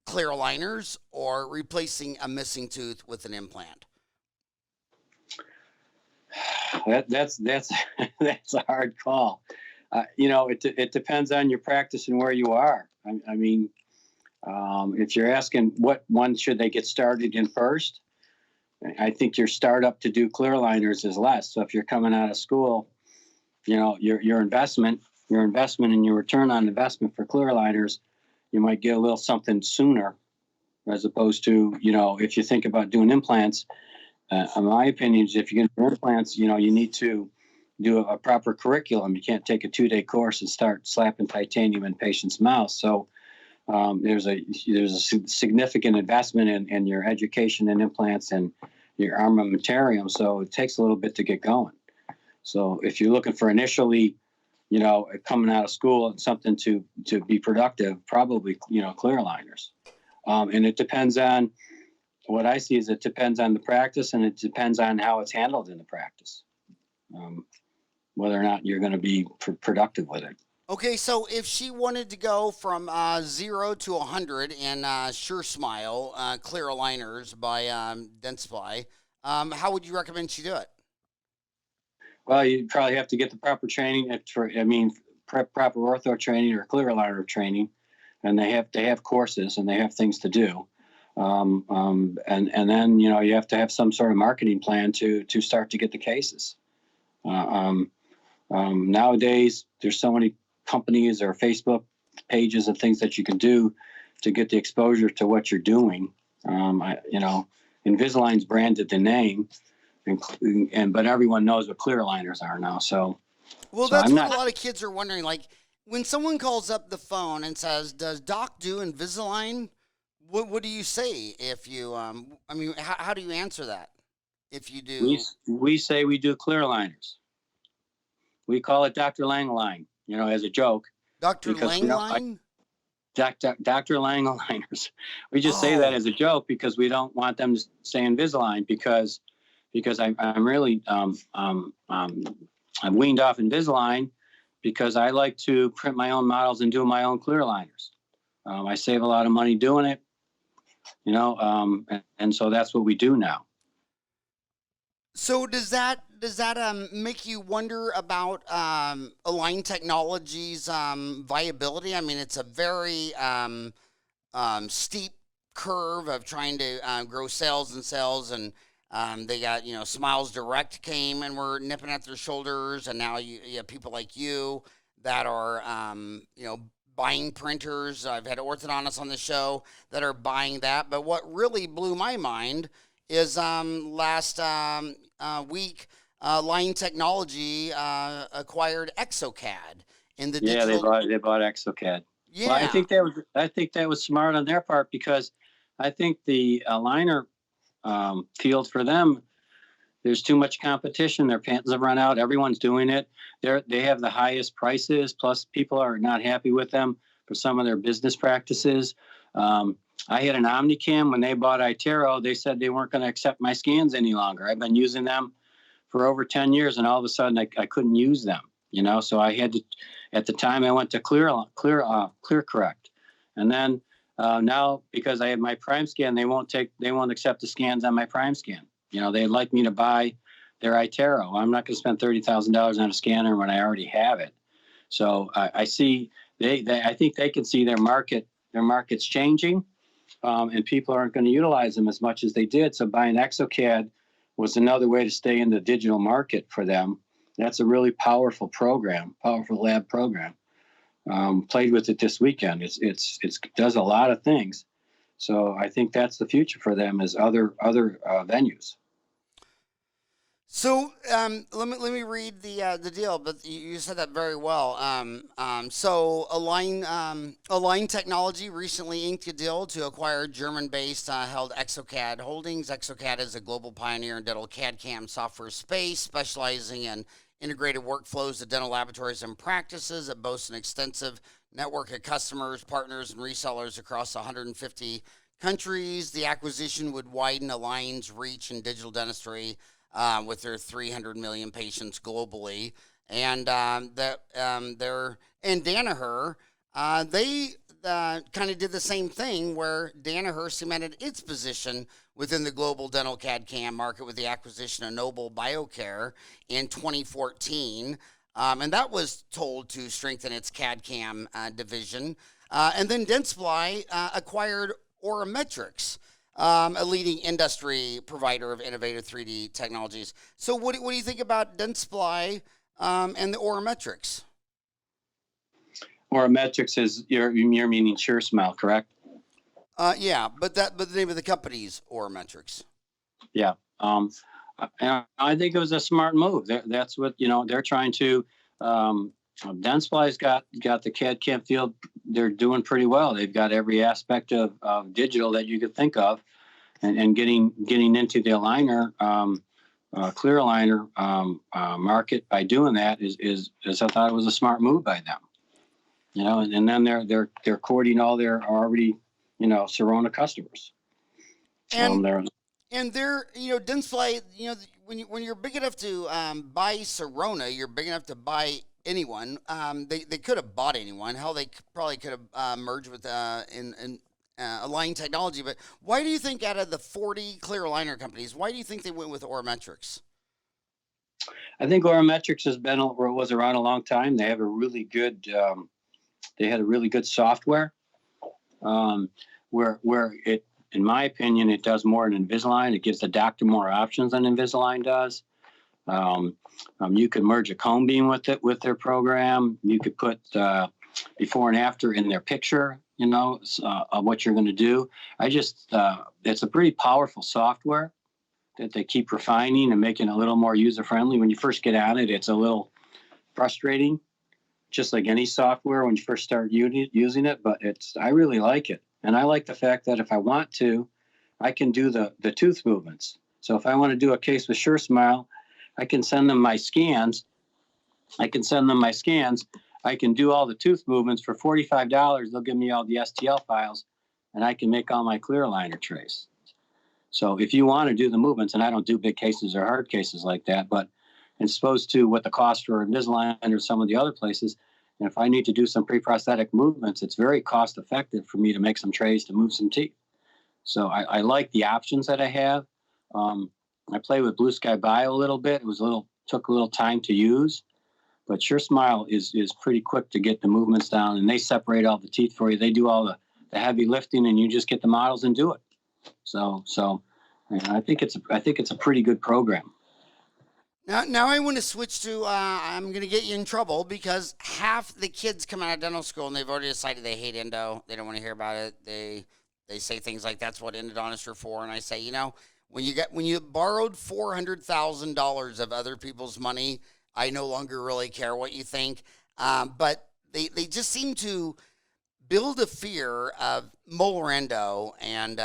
clear aligners or replacing a missing tooth with an implant? That's that's a hard call. It depends on your practice and where you are. I mean, if you're asking what one should they get started in first, I think your startup to do clear aligners is less. So if you're coming out of school, your investment and your return on investment for clear aligners, you might get a little something sooner, as opposed to if you think about doing implants. In my opinion, if you're going to do implants, you need to do a proper curriculum. You can't take a 2-day course and start slapping titanium in patients' mouths. So there's a significant investment in your education in implants and your armamentarium. So it takes a little bit to get going. So if you're looking for initially, coming out of school and something to be productive, probably clear aligners. And it depends on what I see is it depends on the practice, and it depends on how it's handled in the practice, whether or not you're going to be productive with it. Okay, so if she wanted to go from 0 to 100 in SureSmile clear aligners by Dentsply, how would you recommend she do it? Well, you probably have to get the proper training proper ortho training or clear aligner training, and they have courses and they have things to do. And then you have to have some sort of marketing plan to start to get the cases. Nowadays, there's so many companies or Facebook pages and things that you can do to get the exposure to what you're doing. Invisalign's branded the name, but everyone knows what clear aligners are now. So That's I'm what a not. lot of kids are wondering. Like, when someone calls up the phone and says, "Does Doc do Invisalign?" What do you say if you? How do you answer that if you do? We say we do clear aligners. We call it Dr. Lang-Align, as a joke. Dr. Because Langline? Dr. Lang aligners. We just say that Oh, as a joke because we don't want them to say Invisalign because I'm really I'm weaned off Invisalign because I like to print my own models and do my own clear aligners. I save a lot of money doing it, and so that's what we do now. So does that make you wonder about Align Technologies' viability? I mean, it's a very steep curve of trying to grow sales and sales, and they got Smiles Direct came and were nipping at their shoulders, and now you have people like you that are buying printers. I've had orthodontists on the show that are buying that, but what really blew my mind is last week, Line Technology acquired Exocad in the Yeah, digital. they bought exocad. Well, Yeah, I think that was smart on their part, because I think the aligner field for them, there's too much competition. Their patents have run out. Everyone's doing it. They have the highest prices. Plus, people are not happy with them for some of their business practices. I had an Omnicam when they bought iTero. They said they weren't going to accept my scans any longer. I've been using them for over 10 years, and all of a sudden I couldn't use them. So I had to. At the time, I went to Clear Correct, and then now, because I have my Prime Scan, they won't accept the scans on my Prime Scan. They'd like me to buy their iTero. I'm not going to spend $30,000 on a scanner when I already have it. So I see I think they can see their market's changing, and people aren't going to utilize them as much as they did. So buying exocad was another way to stay in the digital market for them. That's a really powerful lab program. Played with it this weekend. It does a lot of things. So I think that's the future for them, is other venues. So let me read the deal, but you said that very well. So Align Technology recently inked a deal to acquire German-based held Exocad Holdings. Exocad is a global pioneer in dental CAD-CAM software space, specializing in integrated workflows of dental laboratories and practices. It boasts an extensive network of customers, partners, and resellers across 150 countries. The acquisition would widen Align's reach in digital dentistry with their 300 million patients globally, and they're and Danaher, they kind of did the same thing where Danaher cemented its position within the global dental CAD/CAM market with the acquisition of Noble Biocare in 2014, and that was told to strengthen its CAD/CAM division, and then Dentsply acquired Aurametrics, a leading industry provider of innovative 3D technologies. So, what do you think about Dentsply and the Aurametrics? Aurametrics is you're meaning SureSmile, correct? Yeah, but the name of the company's Aurametrics. Yeah. And I think it was a smart move. That's what they're trying to. Dentsply's got the CAD/CAM field. They're doing pretty well. They've got every aspect of digital that you could think of, and getting into the aligner, clear aligner market by doing that is I thought it was a smart move by them. And then they're courting all their already Sirona customers. And They're and they're Dentsply, when you're big enough to buy Sirona, you're big enough to buy anyone. They could have bought anyone. Hell, they probably could have merged with in Align Technology. But why do you think, out of the 40 clear aligner companies, why do you think they went with Aurametrics? I think Aurametrics was around a long time. They have a really good they had a really good software, where it, in my opinion, it does more than Invisalign. It gives the doctor more options than Invisalign does. You could merge a cone beam with their program. You could put before and after in their picture, of what you're going to do. It's a pretty powerful software that they keep refining and making a little more user friendly. When you first get on it, it's a little frustrating, just like any software when you first start using it. But I really like it, and I like the fact that if I want to, I can do the tooth movements. So if I want to do a case with SureSmile, I can send them my scans. I can do all the tooth movements for $45. They'll give me all the STL files, and I can make all my clear aligner trays. So if you want to do the movements, and I don't do big cases or hard cases like that, but as opposed to what the cost for Invisalign or some of the other places, and if I need to do some pre-prosthetic movements, it's very cost effective for me to make some trays to move some teeth. So I like the options that I have. I played with Blue Sky Bio a little bit. Took a little time to use, but SureSmile is pretty quick to get the movements down, and they separate all the teeth for you. They do all the heavy lifting, and you just get the models and do it. So I think it's a pretty good program. Now I want to switch to. I'm going to get you in trouble because half the kids come out of dental school and they've already decided they hate endo. They don't want to hear about it. They say things like that's what endodontists are for, and I say, when you borrowed $400,000 of other people's money, I no longer really care what you think. But they just seem to build a fear of molar endo, and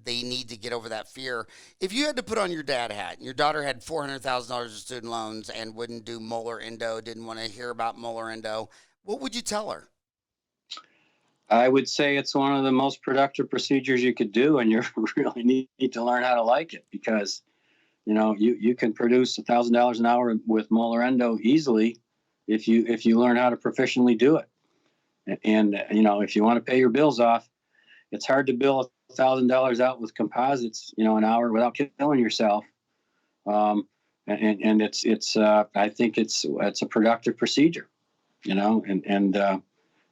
they need to get over that fear. If you had to put on your dad hat, and your daughter had $400,000 of student loans and wouldn't do molar endo, didn't want to hear about molar endo, what would you tell her? I would say it's one of the most productive procedures you could do, and you really need to learn how to like it, because you can produce $1,000 an hour with molar endo easily if you learn how to proficiently do it. And if you want to pay your bills off, it's hard to bill $1,000 out with composites, an hour without killing yourself. And it's I think it's a productive procedure, and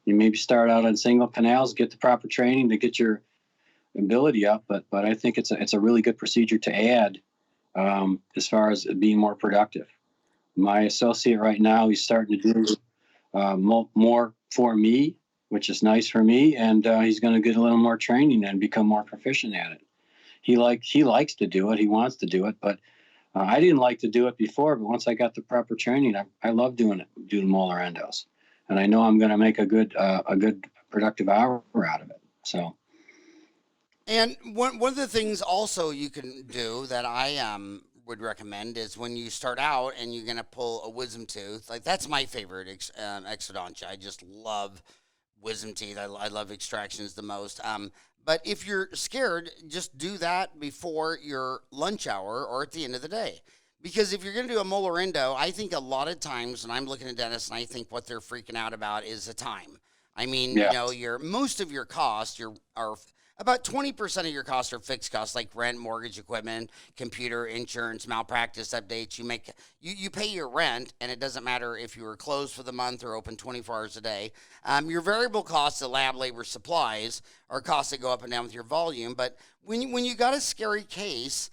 you maybe start out on single canals, get the proper training to get your ability up. But I think it's a really good procedure to add as far as being more productive. My associate right now, he's starting to do more for me, which is nice for me, and he's going to get a little more training and become more proficient at it. He likes to do it, he wants to do it, but I didn't like to do it before. But once I got the proper training, I love doing molar endos, and I know I'm going to make a good productive hour out of it. So. And one of the things also you can do that I would recommend is when you start out and you're going to pull a wisdom tooth, like that's my favorite exodontia. I just love wisdom teeth. I love extractions the most. But if you're scared, just do that before your lunch hour or at the end of the day. Because if you're going to do a molar endo, I think a lot of times when I'm looking at dentists and I think what they're freaking out about is the time. I mean, Yeah. your most of your costs are about 20% of your costs are fixed costs like rent, mortgage, equipment, computer, insurance, malpractice updates. You pay your rent, and it doesn't matter if you were closed for the month or open 24 hours a day. Your variable costs of lab, labor, supplies are costs that go up and down with your volume. But when you got a scary case,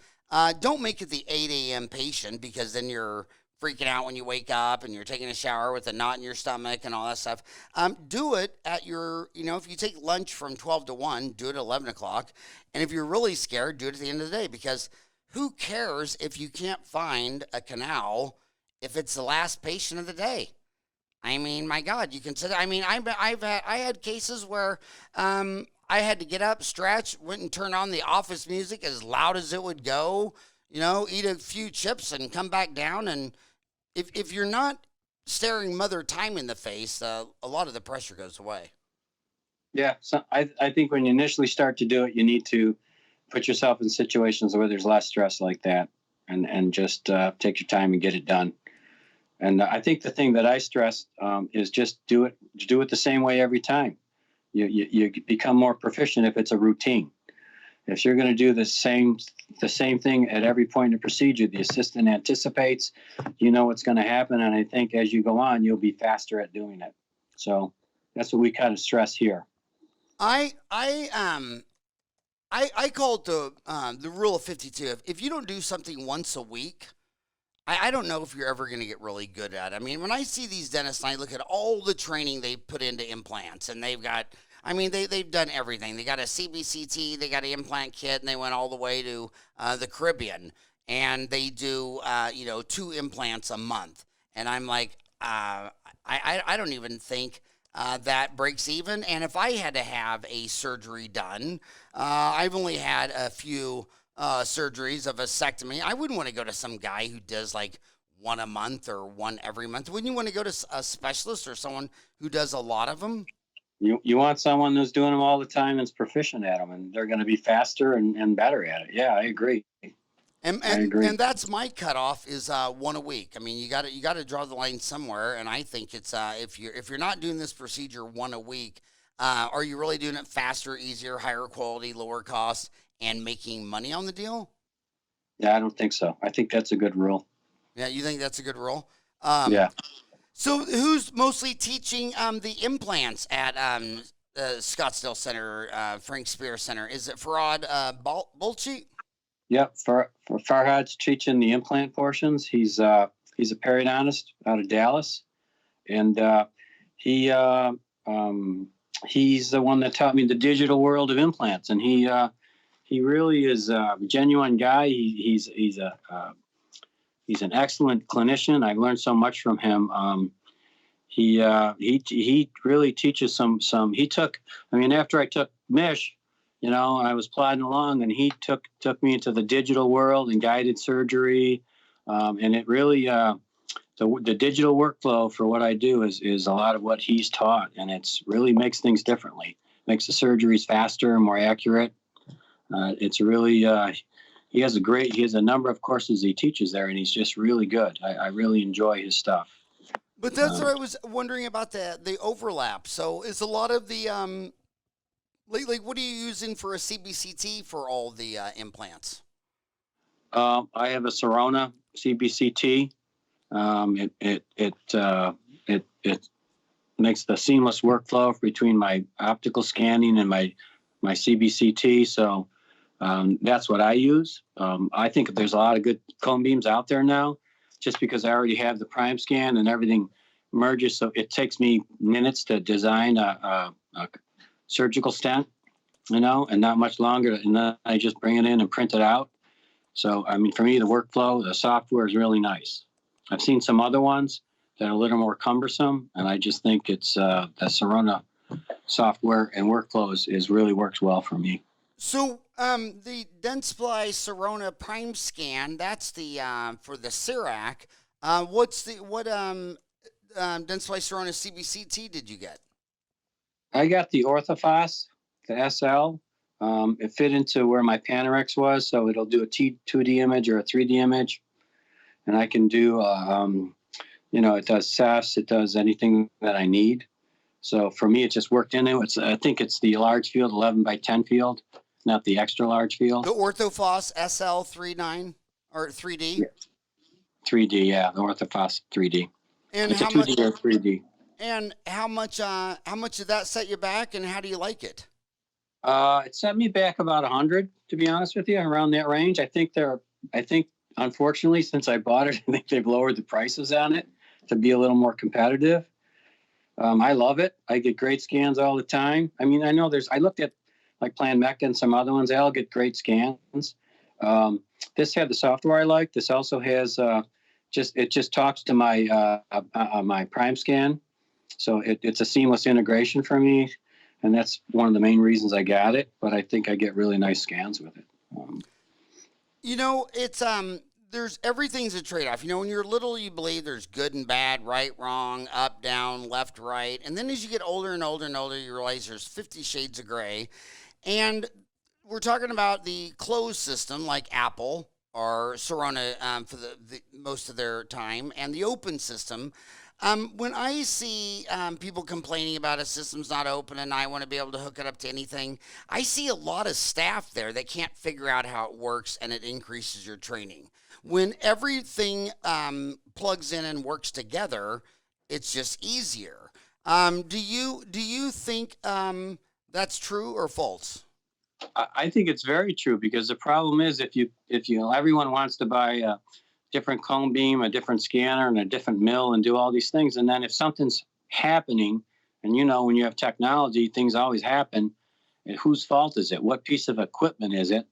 don't make it the 8 a.m. patient, because then you're freaking out when you wake up and you're taking a shower with a knot in your stomach and all that stuff. Do it at your, if you take lunch from 12 to 1, do it at 11 o'clock. And if you're really scared, do it at the end of the day, because who cares if you can't find a canal if it's the last patient of the day? I mean, my God, you consider, I had cases where, I had to get up, stretch, went and turn on the office music as loud as it would go, eat a few chips and come back down. And if you're not staring Mother Time in the face, a lot of the pressure goes away. Yeah, so I think when you initially start to do it, you need to put yourself in situations where there's less stress like that, and just take your time and get it done. And I think the thing that I stress is just do it the same way every time. You become more proficient if it's a routine. If you're going to do the same thing at every point in the procedure, the assistant anticipates, what's going to happen. And I think as you go on, you'll be faster at doing it. So that's what we kind of stress here. I call it the rule of 52. If you don't do something once a week, I don't know if you're ever going to get really good at it. I mean, when I see these dentists and I look at all the training they put into implants, and they've done everything. They got a CBCT, they got an implant kit, and they went all the way to the Caribbean, and they do 2 implants a month. And I'm like, I don't even think that breaks even. And if I had to have a surgery done, I've only had a few surgeries of a vasectomy. I wouldn't want to go to some guy who does like one a month or one every month. Wouldn't you want to go to a specialist or someone who does a lot of them? You want someone who's doing them all the time and is proficient at them, and they're going to be faster and better at it. Yeah, I agree. I agree. And that's my cutoff is 1 a week. I mean, you got to draw the line somewhere, and I think it's if you're not doing this procedure 1 a week, are you really doing it faster, easier, higher quality, lower cost, and making money on the deal? Yeah, I don't think so. I think that's a good rule. Yeah, you think that's a good rule? Yeah. So who's mostly teaching the implants at Scottsdale Center, Frank Spear Center? Is it Farad Bolchi? Yep. For Farhad's teaching the implant portions. He's a periodontist out of Dallas, and he he's the one that taught me the digital world of implants, and he really is a genuine guy. He's an excellent clinician. I've learned so much from him. He really teaches some. He took. I mean, after I took Mish, I was plodding along, and he took me into the digital world and guided surgery, and it really the digital workflow for what I do is a lot of what he's taught, and it's really makes things differently. Makes the surgeries faster and more accurate. It's really he has a number of courses he teaches there, and he's just really good. I really enjoy his stuff. But that's what I was wondering about the overlap. So is a lot of the like what are you using for a CBCT for all the implants? I have a Sirona CBCT. It makes the seamless workflow between my optical scanning and my CBCT. So that's what I use. I think there's a lot of good cone beams out there now, just because I already have the prime scan and everything merges. So it takes me minutes to design a surgical stent, and not much longer. And then I just bring it in and print it out. So, I mean, for me, the workflow, the software is really nice. I've seen some other ones that are a little more cumbersome, and I just think it's the Sirona software and workflow really works well for me. So the Dentsply Sirona Prime Scan, that's the for the CIRAC. What Dentsply Sirona CBCT did you get? I got the Orthofos, the SL. It fit into where my Panorex was, so it'll do a 2D image or a 3D image, and I can do it does SAS, it does anything that I need. So for me, it just worked into it. I think it's the large field, 11 by 10 field, not the extra large field. The Orthofos SL39 or 3D? Yeah. 3D, yeah, the Orthofos 3D. And it's a 2D or 3D. And how much did that set you back, and how do you like it? It set me back about 100, to be honest with you, around that range. I think unfortunately, since I bought it, I think they've lowered the prices on it to be a little more competitive. I love it. I get great scans all the time. I mean, I looked at like Plan Mecca and some other ones. They all get great scans. This had the software I like. This also has it just talks to my my Prime Scan. So it's a seamless integration for me. And that's one of the main reasons I got it. But I think I get really nice scans with it. It's there's everything's a trade-off. When you're little, you believe there's good and bad, right, wrong, up, down, left, right. And then as you get older and older and older, you realize there's 50 shades of gray. And we're talking about the closed system like Apple or Sirona for the most of their time, and the open system. When I see people complaining about a system's not open and I want to be able to hook it up to anything, I see a lot of staff there that can't figure out how it works, and it increases your training. When everything plugs in and works together, it's just easier. Do you think that's true or false? I think it's very true, because the problem is if everyone wants to buy a different cone beam, a different scanner, and a different mill, and do all these things, and then if something's happening, and when you have technology, things always happen. And whose fault is it? What piece of equipment is it?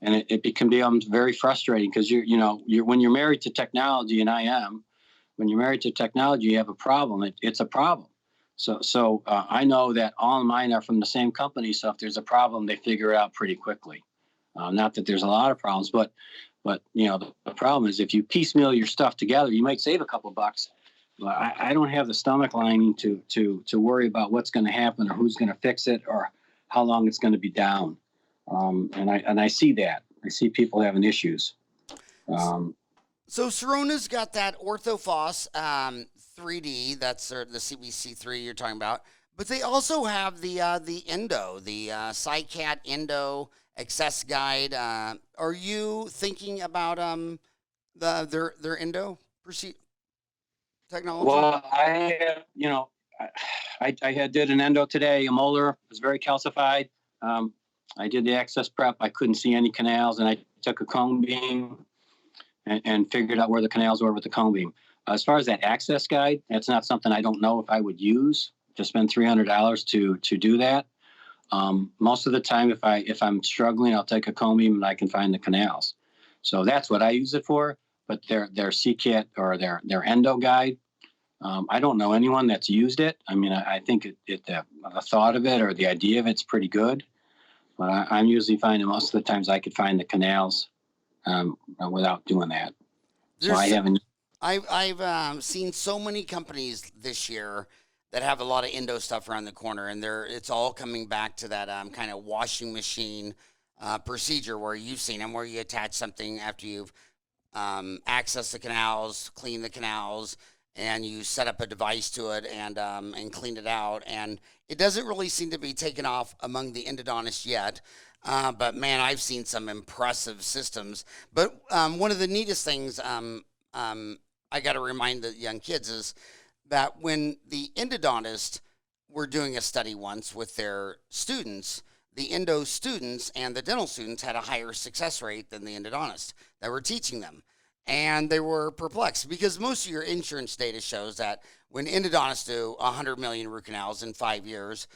And it can become very frustrating, because when you're married to technology, and I am, when you're married to technology, you have a problem. It's a problem. So I know that all of mine are from the same company. So if there's a problem, they figure it out pretty quickly. Not that there's a lot of problems, but the problem is if you piecemeal your stuff together, you might save a couple bucks. But I don't have the stomach lining to worry about what's going to happen, or who's going to fix it, or how long it's going to be down. And I see that. I see people having issues. So Sirona's got that Orthofos 3D. That's the CBC3 you're talking about. But they also have the Endo, the CAD Endo access guide. Are you thinking about their endo technology? Well, I had did an endo today. A molar was very calcified. Um, I did the access prep. I couldn't see any canals, and I took a cone beam and figured out where the canals were with the cone beam. As far as that access guide, that's not something I don't know if I would use to spend $300 to do that. Most of the time, if I'm struggling, I'll take a cone beam and I can find the canals. So that's what I use it for. But their CCAT or their endo guide, I don't know anyone that's used it. I mean, I think the thought of it or the idea of it's pretty good. But I'm usually finding most of the times I could find the canals without doing that. So I There's haven't. I've seen so many companies this year that have a lot of endo stuff around the corner, and it's all coming back to that kind of washing machine procedure where you've seen them, where you attach something after you've accessed the canals, clean the canals, and you set up a device to it and clean it out. And it doesn't really seem to be taken off among the endodontists yet. But man, I've seen some impressive systems. But one of the neatest things I got to remind the young kids is that when the endodontists were doing a study once with their students, the endo students and the dental students had a higher success rate than the endodontists that were teaching them. And they were perplexed because most of your insurance data shows that when endodontists do 100 million root canals in 5 years,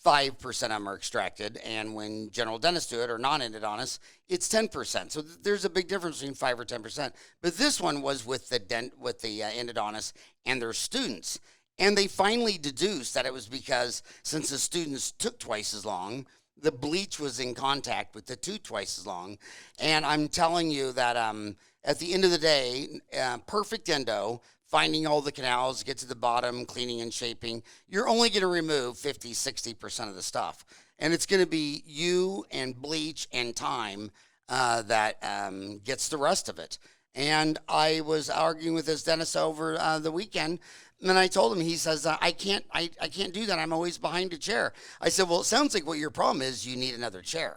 5% of them are extracted. And when general dentists do it or non-endodontists, it's 10%. So there's a big difference between 5 or 10%. But this one was with the endodontists and their students. And they finally deduced that it was because since the students took twice as long, the bleach was in contact with the tooth twice as long. And I'm telling you that at the end of the day, perfect endo, finding all the canals, get to the bottom, cleaning and shaping, you're only going to remove 50, 60% of the stuff. And it's going to be you and bleach and time that gets the rest of it. And I was arguing with this dentist over the weekend, and I told him, he says, I can't do that. I'm always behind a chair. I said, well, it sounds like what your problem is, you need another chair.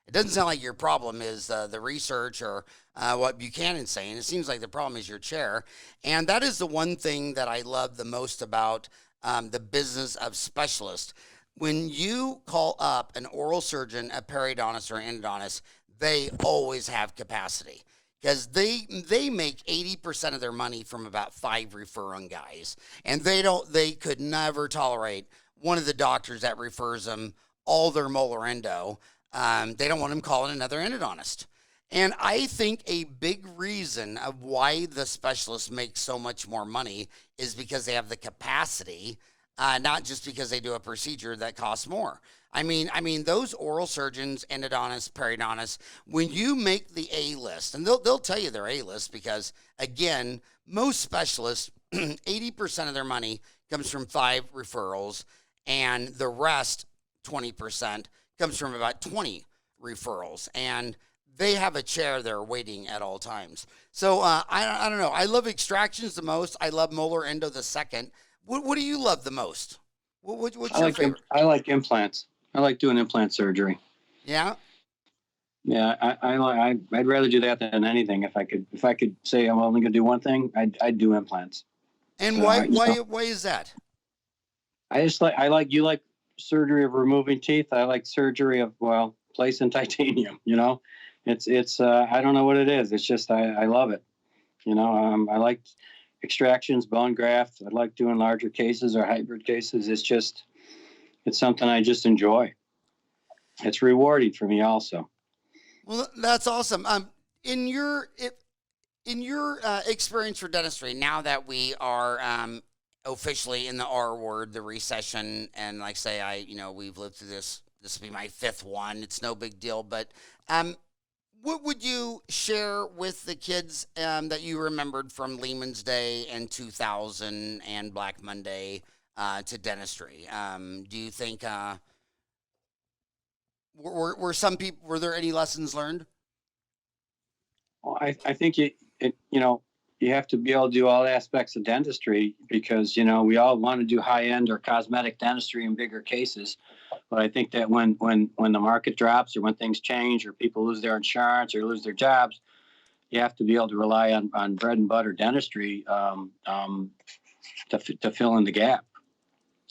It doesn't sound like your problem is the research or what Buchanan's saying. It seems like the problem is your chair. And that is the one thing that I love the most about the business of specialists. When you call up an oral surgeon, a periodontist, or an endodontist, they always have capacity because they make 80% of their money from about 5 referring guys. And they could never tolerate one of the doctors that refers them all their molar endo. They don't want them calling another endodontist. And I think a big reason of why the specialists make so much more money is because they have the capacity, not just because they do a procedure that costs more. I mean, those oral surgeons, endodontists, periodontists, when you make the A list, and they'll tell you they're A list because, again, most specialists, 80% of their money comes from 5 referrals, and the rest, 20%, comes from about 20 referrals. And they have a chair there waiting at all times. So I don't know. I love extractions the most. I love molar endo the second. What do you love the most? What's your favorite? I like implants. I like doing implant surgery. Yeah. Yeah, I'd rather do that than anything. If I could say I'm only going to do one thing, I'd do implants. And why is that? I like you like surgery of removing teeth. I like surgery of placing titanium. It's I don't know what it is. It's just I love it. I like extractions, bone grafts. I like doing larger cases or hybrid cases. It's something I just enjoy. It's rewarding for me also. Well, that's awesome. In your experience for dentistry, now that we are officially in the R word, the recession, and like say we've lived through this. This will be my 5th one. It's no big deal, but what would you share with the kids that you remembered from Lehman's Day and 2000 and Black Monday to dentistry? Do you think were there any lessons learned? Well, I think you have to be able to do all aspects of dentistry because we all want to do high end or cosmetic dentistry in bigger cases, But I think that when the market drops or when things change or people lose their insurance or lose their jobs, you have to be able to rely on bread and butter dentistry to fill in the gap.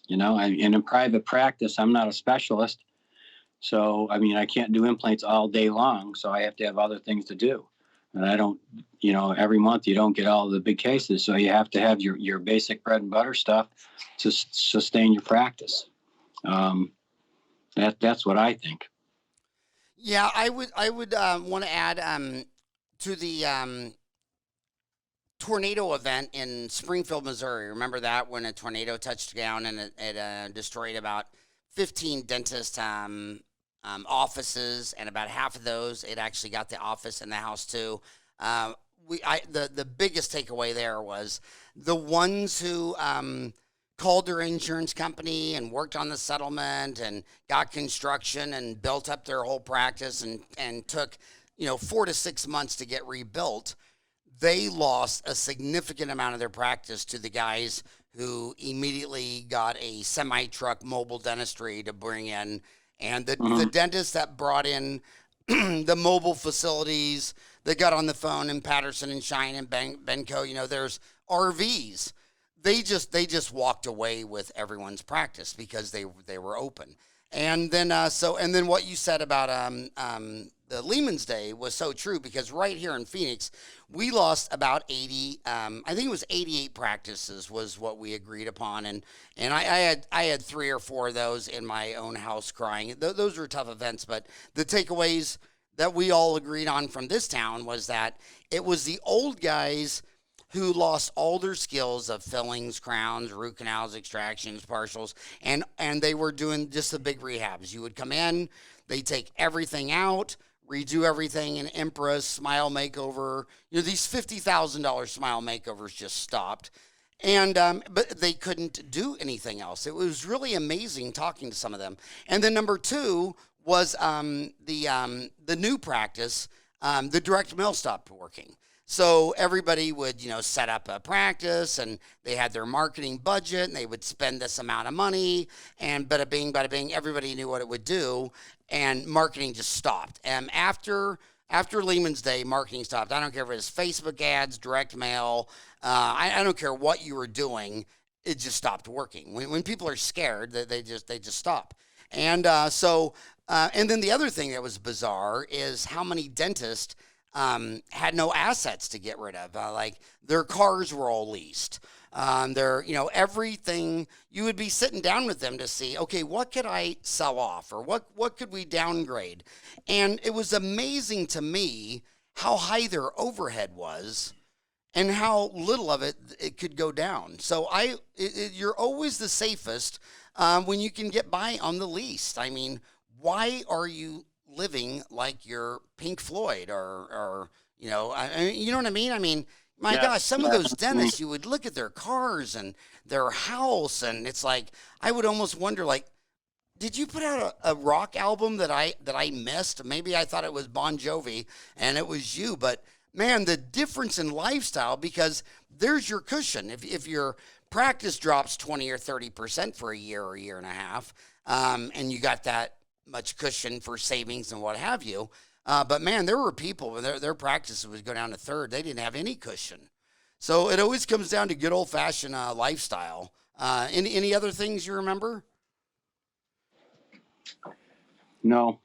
And in private practice, I'm not a specialist. So, I mean, I can't do implants all day long. So I have to have other things to do. And I don't, every month you don't get all the big cases. So you have to have your basic bread and butter stuff to sustain your practice. That's what I think. Yeah, I would want to add to the tornado event in Springfield, Missouri. Remember that, when a tornado touched down and it destroyed about 15 dentist offices, and about half of those, it actually got the office and the house too. The biggest takeaway there was the ones who called their insurance company and worked on the settlement and got construction and built up their whole practice and took 4 to 6 months to get rebuilt. They lost a significant amount of their practice to the guys who immediately got a semi-truck mobile dentistry to bring in. And the dentists that brought in the mobile facilities, that got on the phone in Patterson and Shine and Benco, there's RVs. They just walked away with everyone's practice because they were open. And then then what you said about the Lehman's Day was so true, because right here in Phoenix, we lost about 80, I think it was 88 practices was what we agreed upon. And I had 3 or 4 of those in my own house crying. Those were tough events, but the takeaways that we all agreed on from this town was that it was the old guys who lost all their skills of fillings, crowns, root canals, extractions, partials, and they were doing just the big rehabs. You would come in, they take everything out, redo everything, an Empress smile makeover. These $50,000 smile makeovers just stopped, and but they couldn't do anything else. It was really amazing talking to some of them. And then number 2 was the new practice. The direct mail stopped working. So everybody would, set up a practice, and they had their marketing budget, and they would spend this amount of money, and bada bing, everybody knew what it would do, and marketing just stopped. And after Lehman's Day, marketing stopped. I don't care if it was Facebook ads, direct mail. I don't care what you were doing. It just stopped working. When people are scared, they just stop. And and then the other thing that was bizarre is how many dentists had no assets to get rid of. Like their cars were all leased. Everything. You would be sitting down with them to see, okay, what could I sell off, or what could we downgrade? And it was amazing to me how high their overhead was and how little of it could go down. So you're always the safest when you can get by on the least. I mean, why are you living like you're Pink Floyd or you know what I mean? I mean, my gosh, some of those dentists, you would look at their cars and their house, and it's like, I would almost wonder, like, did you put out a rock album that I missed? Maybe I thought it was Bon Jovi and it was you, but man, the difference in lifestyle, because there's your cushion. If your practice drops 20 or 30% for a year or a year and a half, and you got that much cushion for savings and what have you. But man, there were people, their practices would go down to third. They didn't have any cushion. So it always comes down to good old fashioned lifestyle. Any other things you remember? No,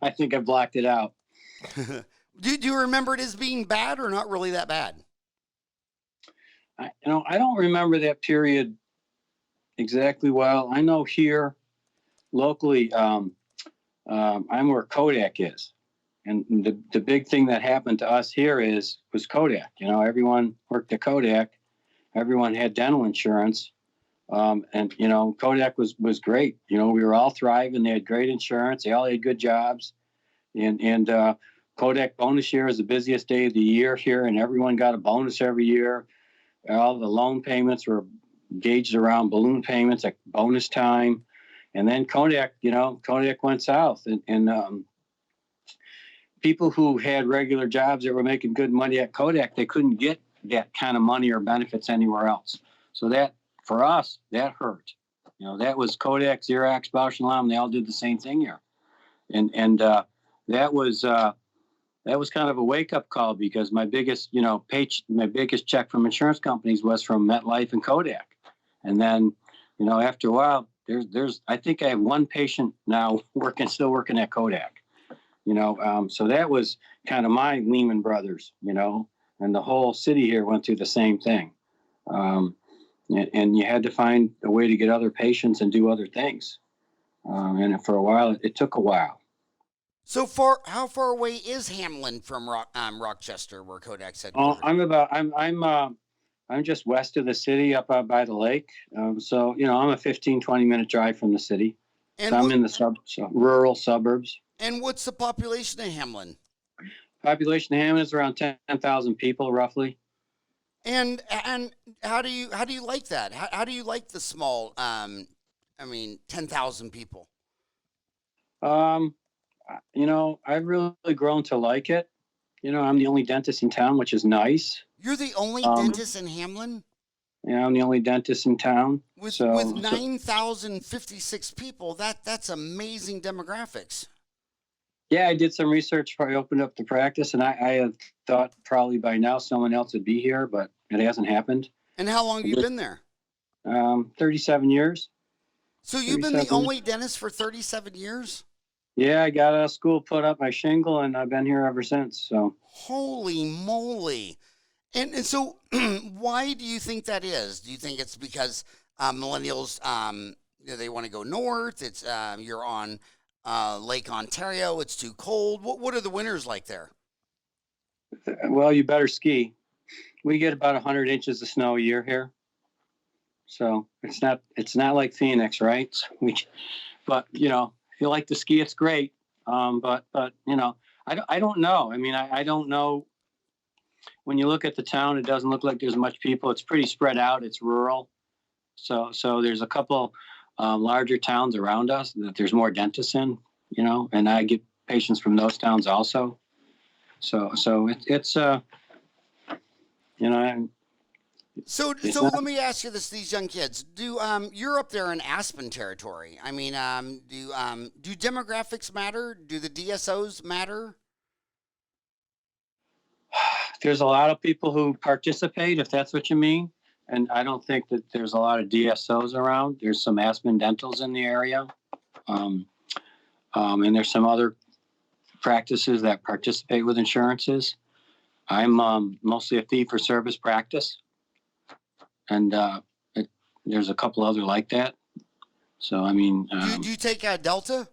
I think I blocked it out. Do you remember it as being bad or not really that bad? I don't remember that period exactly well. I know here locally, I'm where Kodak is. And the big thing that happened to us here was Kodak. Everyone worked at Kodak. Everyone had dental insurance. And Kodak was great. We were all thriving. They had great insurance. They all had good jobs. And Kodak bonus year is the busiest day of the year here, and everyone got a bonus every year. All the loan payments were gauged around balloon payments at bonus time. And then Kodak went south, and people who had regular jobs that were making good money at Kodak, they couldn't get that kind of money or benefits anywhere else. So that, for us, that hurt. That was Kodak, Xerox, Bausch and Lomb. They all did the same thing here, and that was kind of a wake up call, because my biggest check from insurance companies was from MetLife and Kodak, and then after a while, there's I think I have one patient now still working at Kodak. So that was kind of my Lehman Brothers, and the whole city here went through the same thing. And you had to find a way to get other patients and do other things. And for a while, it took a while. So how far away is Hamlin from Rochester, where Kodak's headquartered? I'm just west of the city, up out by the lake. So I'm a 15-20 minute drive from the city. And so I'm in the rural suburbs. And what's the population of Hamlin? Population of Hamlin is around 10,000 people, roughly. And how do you like that? How do you like the small? 10,000 people. I've really grown to like it. I'm the only dentist in town, which is nice. You're the only dentist in Hamlin? Yeah, I'm the only dentist in town. With 9,056 people, that's amazing demographics. Yeah, I did some research before I opened up the practice, and I had thought probably by now someone else would be here, but it hasn't happened. And how long have you been there? 37 years. So you've been the only dentist for 37 years? Yeah, I got out of school, put up my shingle, and I've been here ever since. So. Holy moly. And so why do you think that is? Do you think it's because millennials, they want to go north? It's you're on Lake Ontario. It's too cold. What are the winters like there? Well, you better ski. We get about 100 inches of snow a year here. So it's not like Phoenix, right? But if you like to ski, it's great. But I don't know. I don't know. When you look at the town, it doesn't look like there's much people. It's pretty spread out. It's rural. So there's a couple larger towns around us that there's more dentists in, and I get patients from those towns also. So it's So let me ask you this: these young kids, you're up there in Aspen territory? Do demographics matter? Do the DSOs matter? There's a lot of people who participate, if that's what you mean, and I don't think that there's a lot of DSOs around. There's some Aspen Dentals in the area, and there's some other practices that participate with insurances. I'm mostly a fee-for-service practice. And there's a couple other like that. So, do you take Delta?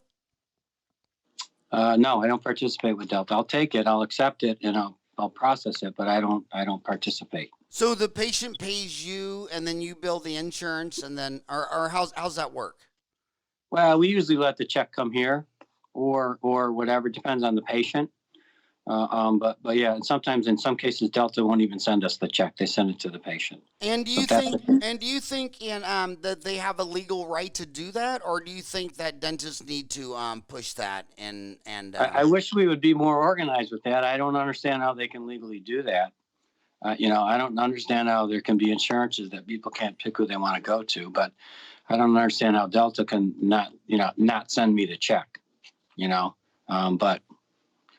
No, I don't participate with Delta. I'll take it, I'll accept it, and I'll process it, but I don't participate. So the patient pays you, and then you bill the insurance, and then, or how's that work? Well, we usually let the check come here, or whatever. It depends on the patient. But yeah, and sometimes in some cases Delta won't even send us the check; they send it to the patient. And do you think that they have a legal right to do that, or do you think that dentists need to push that? I wish we would be more organized with that. I don't understand how they can legally do that. I don't understand how there can be insurances that people can't pick who they want to go to, but I don't understand how Delta can not send me the check. But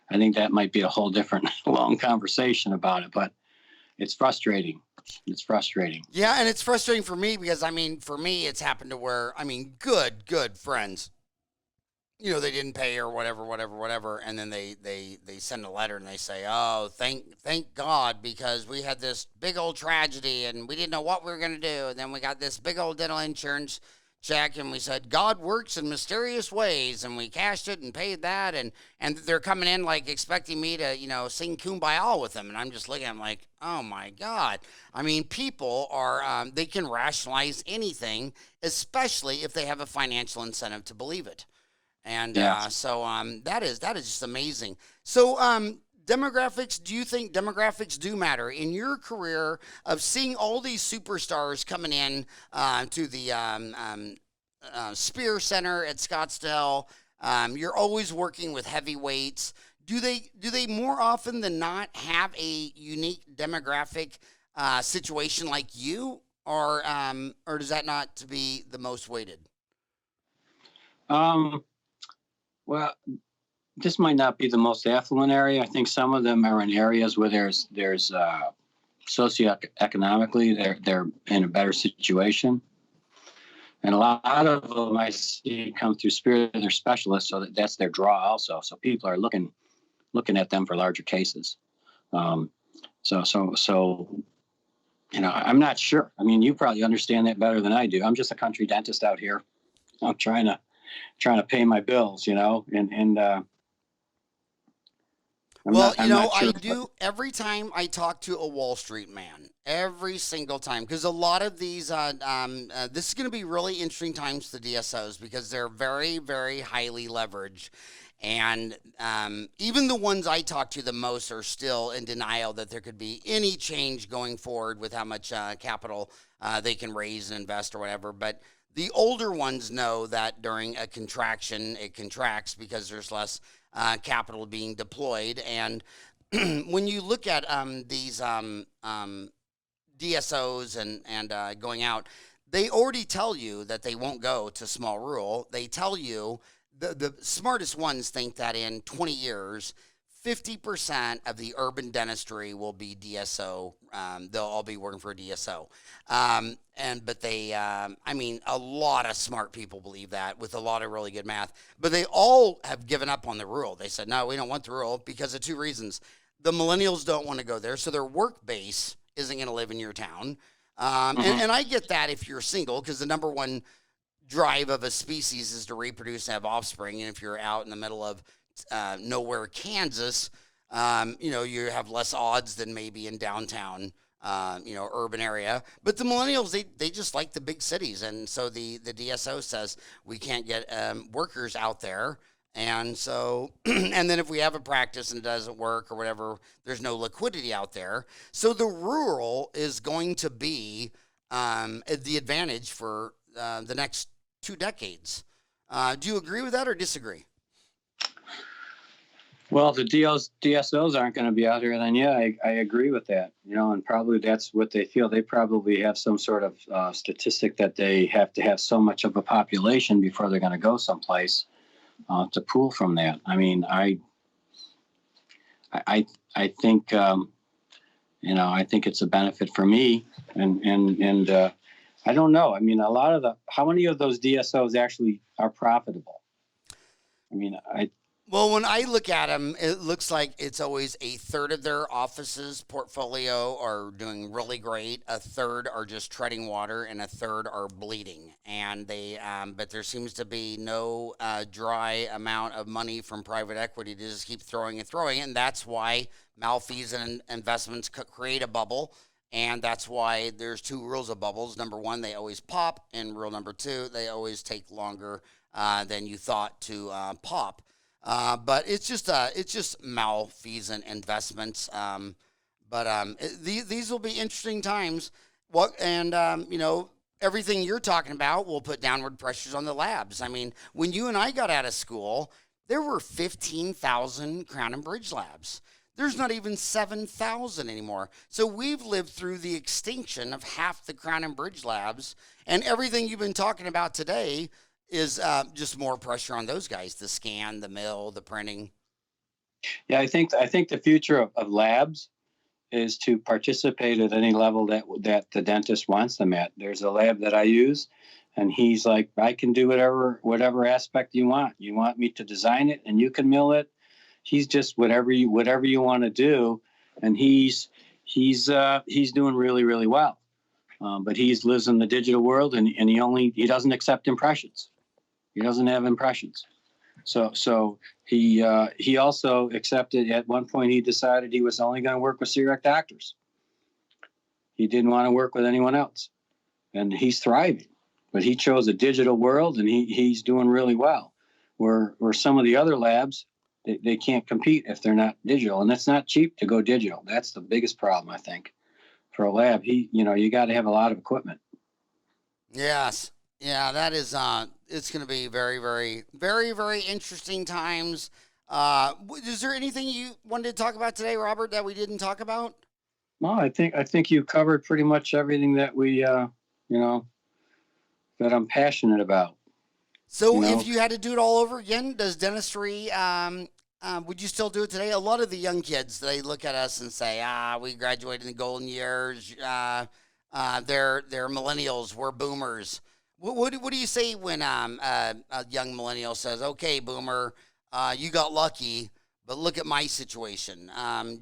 I think that might be a whole different long conversation about it, but it's frustrating. It's frustrating. Yeah, and it's frustrating for me because, for me, it's happened to where, good friends, they didn't pay or whatever, and then they send a letter and they say, oh, thank God, because we had this big old tragedy and we didn't know what we were going to do, and then we got this big old dental insurance check, and we said God works in mysterious ways, and we cashed it and paid that, and they're coming in like expecting me to sing Kumbaya with them, and I'm just looking at them like, oh my God. People are they can rationalize anything, especially if they have a financial incentive to believe it, and that is just amazing. So demographics, do you think demographics do matter in your career of seeing all these superstars coming in to the Spear Center at Scottsdale? You're always working with heavyweights. Do they more often than not have a unique demographic situation like you, or does that not to be the most weighted? Um, well, this might not be the most affluent area. I think some of them are in areas where there's socioeconomically they're in a better situation, and a lot of them I see come through spirit of their specialists, so that's their draw also. So people are looking at them for larger cases. Um, so I'm not sure. I mean, you probably understand that better than I do. I'm just a country dentist out here. I'm trying to pay my bills, and Well, I'm not I sure. do every time I talk to a Wall Street man, every single time, because a lot of these, this is going to be really interesting times for the DSOs because they're very, very highly leveraged. And even the ones I talk to the most are still in denial that there could be any change going forward with how much capital they can raise and invest or whatever. But the older ones know that during a contraction, it contracts because there's less capital being deployed. And when you look at these DSOs and going out, they already tell you that they won't go to small rural. They tell you the smartest ones think that in 20 years, 50% of the urban dentistry will be DSO. They'll all be working for a DSO. I mean, a lot of smart people believe that with a lot of really good math. But they all have given up on the rural. They said, no, we don't want the rural because of two reasons. The millennials don't want to go there, so their work base isn't going to live in your town. And I get that if you're single, because the number one drive of a species is to reproduce and have offspring. And if you're out in the middle of nowhere, Kansas, you have less odds than maybe in downtown, urban area. But the millennials, they just like the big cities. And so the DSO says we can't get workers out there. And so, and then if we have a practice and it doesn't work or whatever, there's no liquidity out there. So the rural is going to be the advantage for the next 2 decades. Do you agree with that or disagree? Well, the DSOs aren't going to be out here, then yeah, I agree with that. And probably that's what they feel. They probably have some sort of statistic that they have to have so much of a population before they're going to go someplace to pull from that. I mean, I think I think it's a benefit for me, and I don't know. I mean, how many of those DSOs actually are profitable? I mean, Well, when I look at them, it looks like it's always a third of their offices portfolio are doing really great. A third are just treading water, and a third are bleeding. And but there seems to be no dry amount of money from private equity to just keep throwing and throwing. And that's why malfeasant investments create a bubble. And that's why there's two rules of bubbles. Number one, they always pop, and rule number two, they always take longer than you thought to pop. But it's just malfeasant investments. These will be interesting times. Everything you're talking about will put downward pressures on the labs. I mean, when you and I got out of school, there were 15,000 Crown and Bridge labs. There's not even 7,000 anymore. So we've lived through the extinction of half the Crown and Bridge labs, and everything you've been talking about today is just more pressure on those guys, the scan, the mill, the printing. Yeah, I think the future of labs is to participate at any level that the dentist wants them at. There's a lab that I use, and he's like, I can do whatever aspect you want. You want me to design it, and you can mill it. He's just whatever you want to do, and he's doing really, really well. But he lives in the digital world, and he doesn't accept impressions. He doesn't have impressions. So he also accepted at one point. He decided he was only going to work with CEREC doctors. He didn't want to work with anyone else, and he's thriving. But he chose a digital world, and he's doing really well. Where some of the other labs, they can't compete if they're not digital, and it's not cheap to go digital. That's the biggest problem, I think, for a lab. You got to have a lot of equipment. Yes. Yeah, that is, it's going to be very, very, very, very interesting times. Is there anything you wanted to talk about today, Robert, that we didn't talk about? Well, I think you covered pretty much everything that we you know, that I'm passionate about. So You know, if you had to do it all over again, does dentistry, would you still do it today? A lot of the young kids, they look at us and say, we graduated in the golden years. They're millennials. We're boomers. What do you say when a young millennial says, okay, boomer, you got lucky, but look at my situation.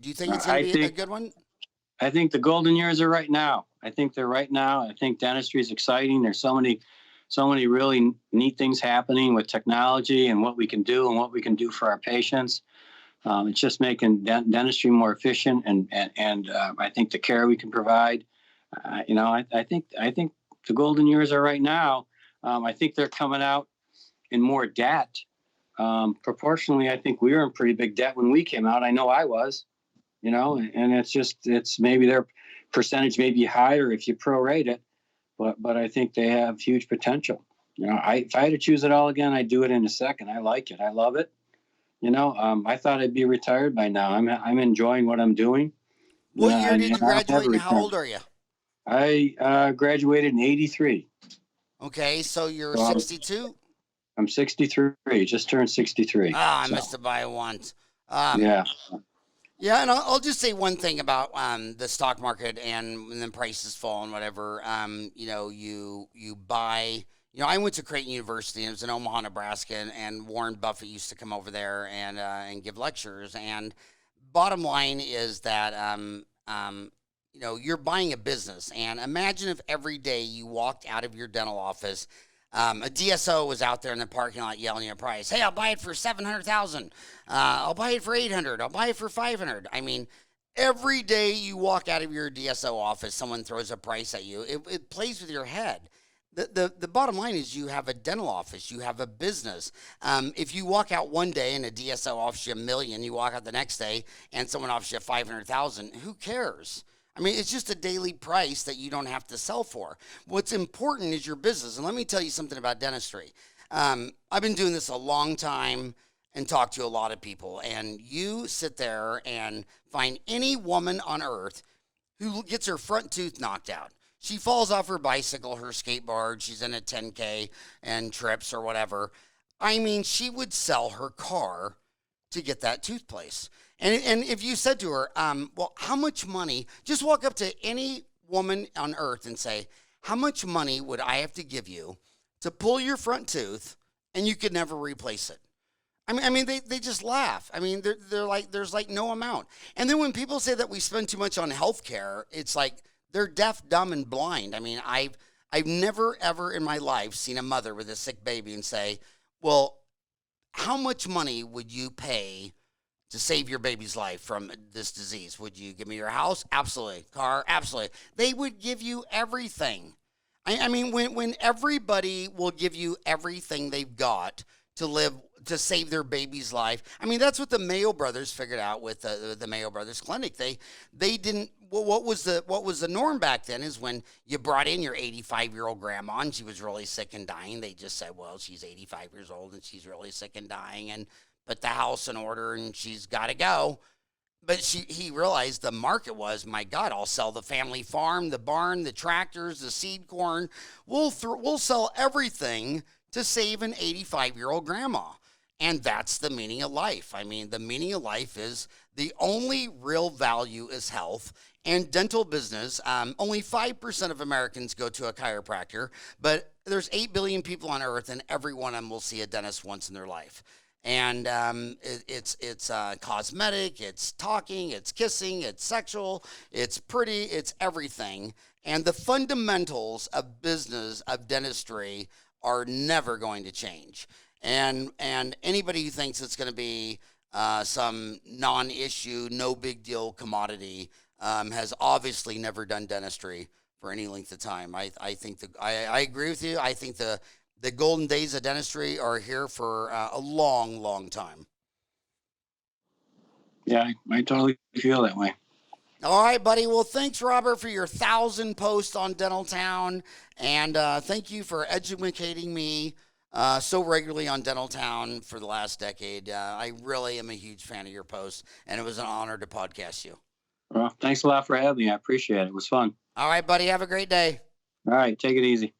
Do you think it's going to I be a think good one? I think the golden years are right now. I think they're right now. I think dentistry is exciting. There's so many really neat things happening with technology and what we can do and what we can do for our patients. It's just making dentistry more efficient, and I think the care we can provide. I think the golden years are right now. I think they're coming out in more debt. Proportionally, I think we were in pretty big debt when we came out. I know I was. And it's maybe their percentage may be higher if you prorate it, but I think they have huge potential. If I had to choose it all again, I'd do it in a second. I like it. I love it. I thought I'd be retired by now. I'm enjoying what I'm doing. What year did you I don't have graduate a and how return. old are you? I graduated in '83. Okay, so you're So 62? I'm 63. Just turned 63. I So missed it by once. Um, yeah. yeah, and I'll just say one thing about the stock market and when the prices fall and whatever. You buy. I went to Creighton University and it was in Omaha, Nebraska, and Warren Buffett used to come over there and give lectures. And bottom line is that you're buying a business. And imagine if every day you walked out of your dental office, a DSO was out there in the parking lot yelling your price. Hey, I'll buy it for 700,000. I'll buy it for 800. I'll buy it for 500. I mean, every day you walk out of your DSO office, someone throws a price at you. It plays with your head. The bottom line is you have a dental office, you have a business. If you walk out one day and a DSO offers you $1 million, you walk out the next day and someone offers you 500,000, who cares? I mean, it's just a daily price that you don't have to sell for. What's important is your business. And let me tell you something about dentistry. I've been doing this a long time and talk to a lot of people. And you sit there and find any woman on earth who gets her front tooth knocked out. She falls off her bicycle, her skateboard, she's in a 10K and trips or whatever. I mean, she would sell her car to get that tooth placed. And if you said to her, well, how much money, just walk up to any woman on earth and say, how much money would I have to give you to pull your front tooth and you could never replace it? They just laugh. I mean, they're like, there's like no amount. And then when people say that we spend too much on healthcare, it's like they're deaf, dumb, and blind. I mean, I've never, ever in my life seen a mother with a sick baby and say, well, how much money would you pay to save your baby's life from this disease? Would you give me your house? Absolutely. Car? Absolutely. They would give you everything. I mean, when everybody will give you everything they've got to live, to save their baby's life. I mean, that's what the Mayo Brothers figured out with the Mayo Brothers Clinic. They didn't. Well, what was the norm back then is when you brought in your 85-year-old grandma and she was really sick and dying. They just said, well, she's 85 years old and she's really sick and dying, and put the house in order and she's got to go. But he realized the market was, my God, I'll sell the family farm, the barn, the tractors, the seed corn. We'll sell everything to save an 85-year-old grandma. And that's the meaning of life. I mean, the meaning of life is the only real value is health. And dental business, only 5% of Americans go to a chiropractor, but there's 8 billion people on earth, and every one of them will see a dentist once in their life. And it's cosmetic, it's talking, it's kissing, it's sexual, it's pretty, it's everything. And the fundamentals of business, of dentistry, are never going to change. And anybody who thinks it's going to be some non-issue, no big deal commodity has obviously never done dentistry for any length of time. I think I agree with you. I think the golden days of dentistry are here for a long, long time. Yeah, I totally feel that way. All right, buddy. Well, thanks, Robert, for your 1,000 posts on Dentaltown. And thank you for educating me so regularly on Dentaltown for the last decade. I really am a huge fan of your posts, and it was an honor to podcast you. Well, thanks a lot for having me. I appreciate it. It was fun. All right, buddy. Have a great day. All right. Take it easy.